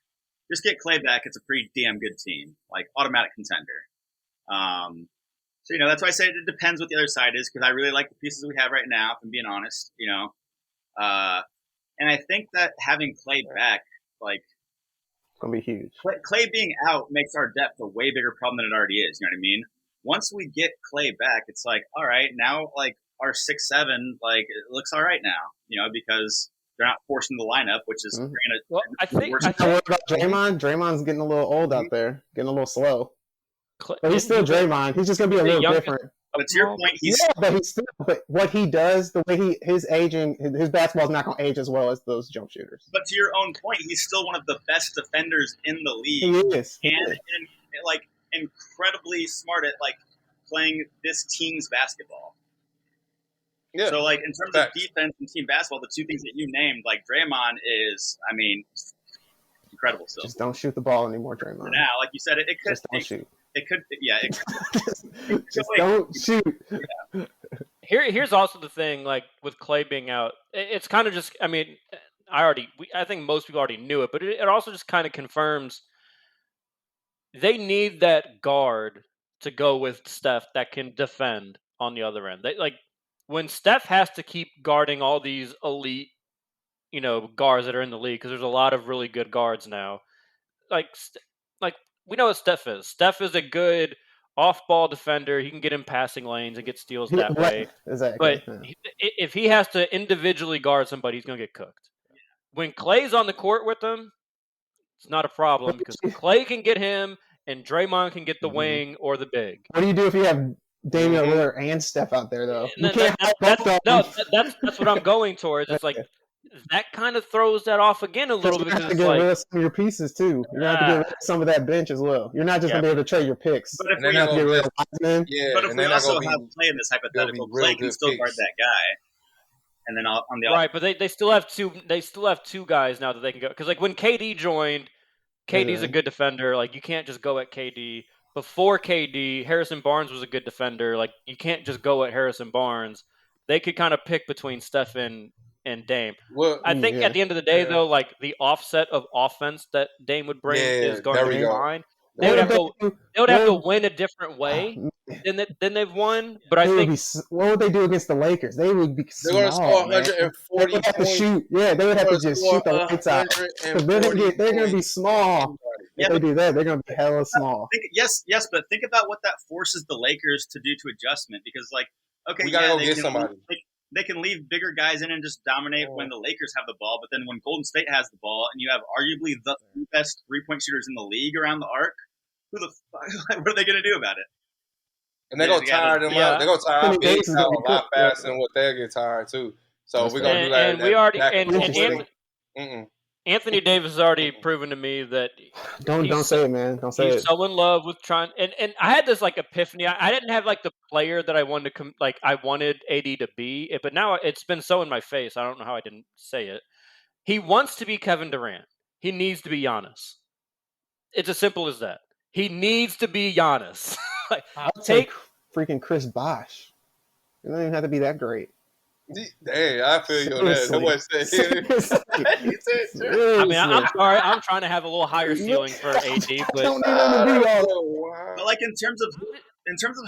just get Klay back. It's a pretty damn good team. Like, automatic contender. So, that's why I say it depends what the other side is, because I really like the pieces we have right now, if I'm being honest, and I think that having Klay back, like,
it's going to be huge.
Klay being out makes our depth a way bigger problem than it already is. You know what I mean? Once we get Klay back, it's like, all right, now, like, our 6'7", like, it looks all right now, because they're not forcing the lineup, which is
I think what about Draymond? Draymond's getting a little old out there, getting a little slow. But he's still Draymond. He's just gonna be a little different.
But to your point,
but what he does, the way his aging, his basketball's not gonna age as well as those jump shooters.
But to your own point, he's still one of the best defenders in the league.
He is,
and like incredibly smart at like playing this team's basketball. Yeah. So, like, in terms of defense and team basketball, the 2 things that you named, like, Draymond is, I mean, incredible still.
Just don't shoot the ball anymore, Draymond.
For now, like you said, it could.
Just don't shoot.
It could, yeah.
Just don't shoot.
Yeah.
Here's also the thing, like, with Klay being out, it's kind of just, I mean, I think most people already knew it, but it also just kind of confirms they need that guard to go with Steph that can defend on the other end. When Steph has to keep guarding all these elite, guards that are in the league, because there's a lot of really good guards now. Like we know what Steph is. Steph is a good off-ball defender. He can get in passing lanes and get steals that way.
Exactly.
But if he has to individually guard somebody, he's going to get cooked. When Klay's on the court with him, it's not a problem, because Klay can get him and Draymond can get the wing or the big.
What do you do if you have Damian Lillard and Steph out there, though?
That's what I'm going towards. It's like that kind of throws that off again a little bit.
You have to get rid of some of your pieces too. You're gonna have to get rid of some of that bench as well. You're not just gonna be able to trade your picks.
But if we also have Klay in this hypothetical, Klay can still guard that guy. And then on the
right, but they still have two. They still have 2 guys now that they can go, because like when KD joined, KD's a good defender. Like you can't just go at KD. Before KD, Harrison Barnes was a good defender. Like, you can't just go at Harrison Barnes. They could kind of pick between Steph and Dame. Well, I think at the end of the day, though, like, the offset of offense that Dame would bring is going to be fine. They would have to win a different way than they've won. But I think
what would they do against the Lakers? They would be small.
They're going to score 140
points. They would have to just shoot the lights out. They're going to be small. If they do that, they're going to be hella small.
Yes, but think about what that forces the Lakers to do to adjustment because, like, okay,
we gotta go get somebody.
They can leave bigger guys in and just dominate when the Lakers have the ball, but then when Golden State has the ball and you have arguably the best 3-point shooters in the league around the arc, who the fuck, what are they going to do about it?
And they're going to tire them out. They're going to tire our big a lot faster than what they'll get tired, too. So we're going to do that.
And we already Anthony Davis has already proven to me that
don't say it, man. Don't say it.
He's so in love with trying, and I had this like epiphany. I didn't have like the player that I wanted to I wanted AD to be, but now it's been so in my face. I don't know how I didn't say it. He wants to be Kevin Durant. He needs to be Giannis. It's as simple as that. He needs to be Giannis.
I'll take freaking Chris Bosh. It doesn't even have to be that great.
Hey, I feel you on that.
I mean, I'm sorry. I'm trying to have a little higher ceiling for AD, but
but like in terms of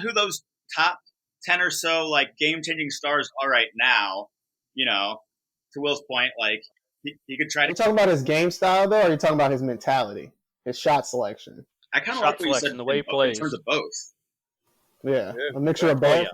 who those top 10 or so like game-changing stars are right now, you know, to Will's point, like he could try to.
Are you talking about his game style though, or are you talking about his mentality, his shot selection?
I kind of like what you said
the way he plays
in terms of both.
Yeah, a mixture of both.
Yeah.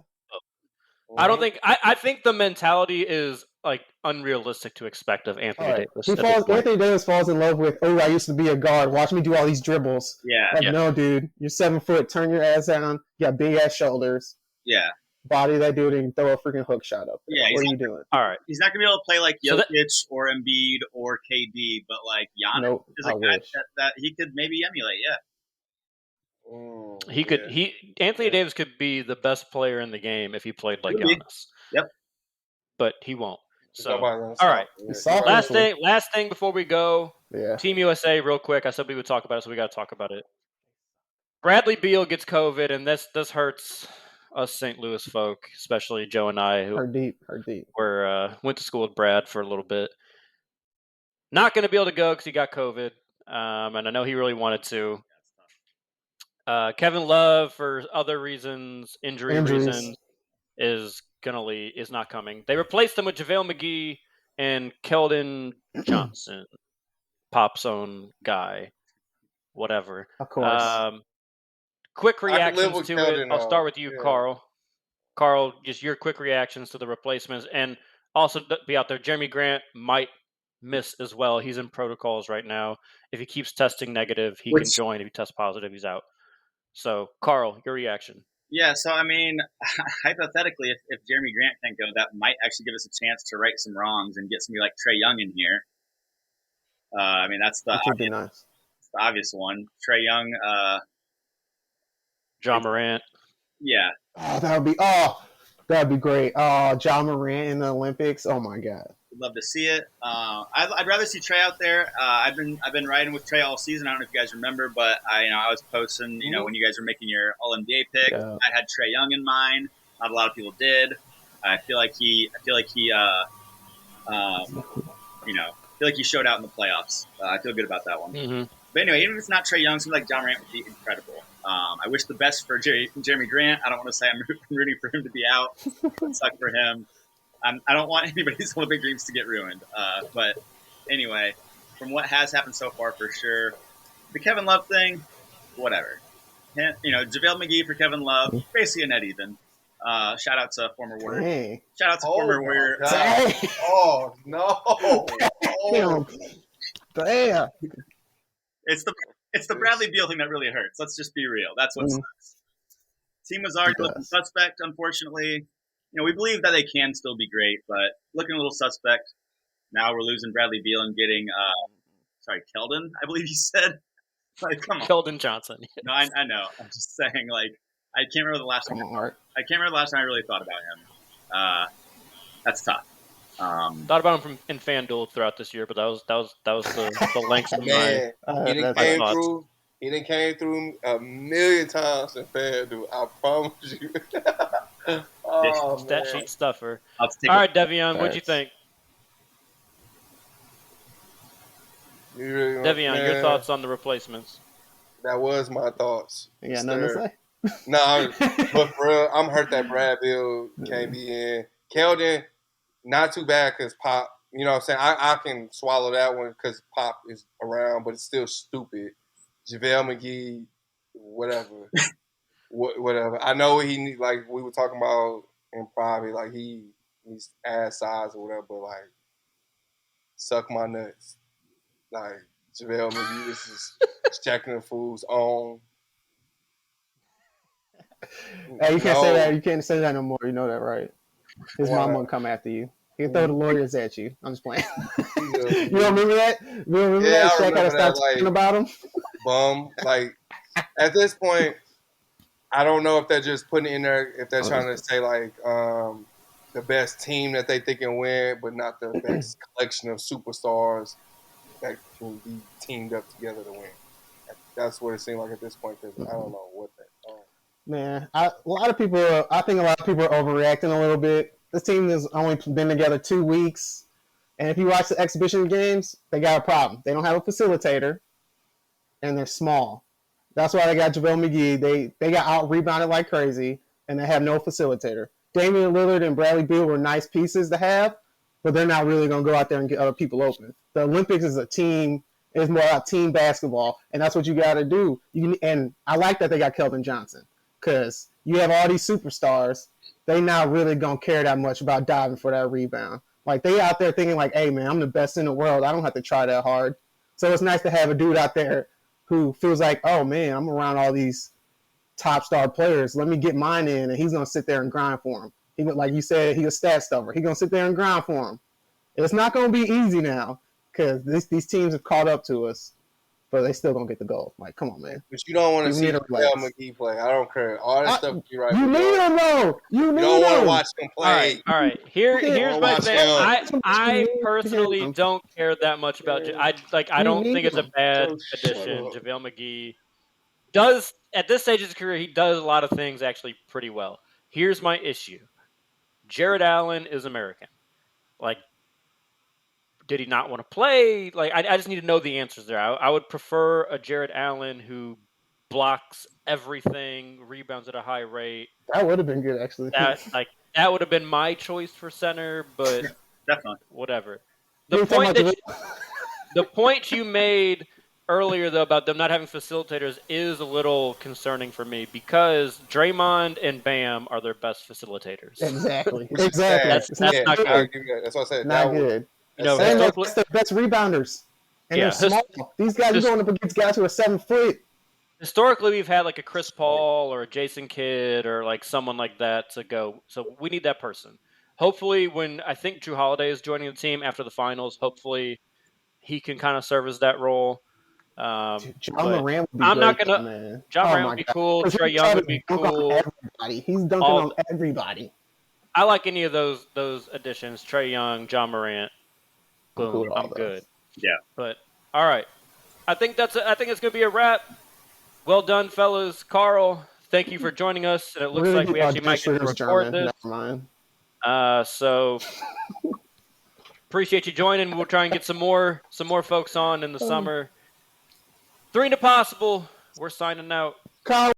I don't think. I think the mentality is like unrealistic to expect of Anthony Davis.
Anthony Davis falls in love with. Oh, I used to be a guard. Watch me do all these dribbles.
Yeah.
No, dude, you're 7 foot. Turn your ass down. You got big ass shoulders.
Yeah.
Body that dude and throw a freaking hook shot up there.
Yeah.
What are you doing?
All right.
He's not gonna be able to play like Jokic or Embiid or KD, but like Giannis is a guy that he could maybe emulate. Yeah.
Anthony Davis could be the best player in the game if he played like Giannis.
Yep.
But he won't. So, all right. Last thing before we go.
Yeah.
Team USA, real quick. I said we would talk about it, so we got to talk about it. Bradley Beal gets COVID, and this hurts us St. Louis folk, especially Joe and I, who
hurt deep.
went to school with Brad for a little bit. Not going to be able to go because he got COVID, and I know he really wanted to. Kevin Love, for other reasons, injury reasons, is not coming. They replaced him with JaVale McGee and Keldon Johnson, Pop's own guy, whatever.
Of course.
Quick reactions to it. I'll start with you, Carl. Carl, just your quick reactions to the replacements, and also be out there. Jeremy Grant might miss as well. He's in protocols right now. If he keeps testing negative, he can join. If he tests positive, he's out. So, Carl, your reaction.
Yeah, so I mean, hypothetically, if Jeremy Grant can't go, that might actually give us a chance to right some wrongs and get somebody like Trae Young in here. I mean, that's the obvious one. Trae Young.
John Morant.
Yeah.
Oh, that would be great. Oh, John Morant in the Olympics. Oh my God.
Love to see it. I'd rather see Trae out there. I've been riding with Trae all season. I don't know if you guys remember, but I was posting. When you guys were making your All NBA pick, I had Trae Young in mind. Not a lot of people did. I feel like he showed out in the playoffs. I feel good about that one.
Mm-hmm.
But anyway, even if it's not Trae Young, something like John Morant would be incredible. I wish the best for Jeremy Grant. I don't want to say I'm rooting for him to be out. It suck for him. I don't want anybody's Olympic dreams to get ruined. But anyway, from what has happened so far, for sure, the Kevin Love thing, whatever. JaVale McGee for Kevin Love, basically a net even. Shout out to former Warrior.
Hey.
Shout out to former Warrior.
Oh no!
Damn.
It's the Bradley Beal thing that really hurts. Let's just be real. That's what sucks. Team was already looking suspect, unfortunately. We believe that they can still be great, but looking a little suspect. Now we're losing Bradley Beal and getting, Keldon, I believe you said. Like, come on.
Keldon Johnson. Yes.
No, I know. I'm just saying, like, I can't remember the last time. I can't remember the last time I really thought about him. That's tough.
Thought about him in FanDuel throughout this year, but that was the length of
my thoughts. He done came through a million times in FanDuel. I promise you.
Stat sheet stuffer. All right, Devion, what'd you think? Devion, your thoughts on the replacements?
That was my thoughts.
You got nothing to say?
No, but for real, I'm hurt that Brad Beal can't be in. Keldon, not too bad because Pop, you know what I'm saying? I can swallow that one because Pop is around, but it's still stupid JaVale McGee, whatever. Whatever. I know he need, like we were talking about in private, like he's ass size or whatever, but like suck my nuts. Like JaVale McGee, this is checking the fool's own.
Hey, you can't say that. You can't say that no more. You know that, right? His mom won't come after you. He can throw the lawyers at you. I'm just playing. You don't remember that? You don't remember that? Shaq had to stop talking about him.
Bum. Like at this point, I don't know if they're just putting it in there, if they're trying to say like the best team that they think can win, but not the best collection of superstars that can be teamed up together to win. That's what it seemed like at this point. Because I don't know what that.
Man, I think a lot of people are overreacting a little bit. This team has only been together 2 weeks, and if you watch the exhibition games, they got a problem. They don't have a facilitator, and they're small. That's why they got JaVale McGee. They got out-rebounded like crazy, and they have no facilitator. Damian Lillard and Bradley Beal were nice pieces to have, but they're not really going to go out there and get other people open. The Olympics is a team. It's more about team basketball, and that's what you got to do. And I like that they got Keldon Johnson. Because you have all these superstars, they not really gonna care that much about diving for that rebound. Like they out there thinking like, "Hey man, I'm the best in the world. I don't have to try that hard." So it's nice to have a dude out there who feels like, "Oh man, I'm around all these top star players. Let me get mine in," and he's gonna sit there and grind for him. He like you said, he's a stat stuffer. He's gonna sit there and grind for him. It's not gonna be easy now because these teams have caught up to us. But they still gonna get the goal. Like, come on, man.
But you don't want to see JaVale McGee play. I don't care. All that stuff you right.
You need him though. You
don't want to watch him play.
All right. Here's my thing. I personally don't care that much about. I don't think it's a bad addition. JaVale McGee does at this stage of his career. He does a lot of things actually pretty well. Here's my issue. Jared Allen is American. Like, did he not want to play? Like, I just need to know the answers there. I would prefer a Jared Allen who blocks everything, rebounds at a high rate.
That would have been good, actually.
That would have been my choice for center, but
definitely
whatever. The point you made earlier, though, about them not having facilitators is a little concerning for me because Draymond and Bam are their best facilitators.
Exactly.
That's not good.
That's what I said.
Not good.
You know,
and that's the best rebounders. And they're small. These guys are going up against guys who are 7 foot.
Historically, we've had like a Chris Paul or a Jason Kidd or like someone like that to go. So we need that person. Hopefully, when I think Drew Holiday is joining the team after the finals, hopefully he can kind of serve as that role.
John Morant would be
I'm
great,
not gonna.
man.
John Morant would be cool. Trae Young would be cool.
Everybody. He's dunking on everybody.
I like any of those additions. Trae Young, John Morant. Boom, I'm good.
Yeah.
But all right, I think it's gonna be a wrap. Well done, fellas. Carl, thank you for joining us. And it looks like we actually might get to record this.
Never mind.
So appreciate you joining. We'll try and get some more folks on in the summer. 3 to possible. We're signing out.
Carl.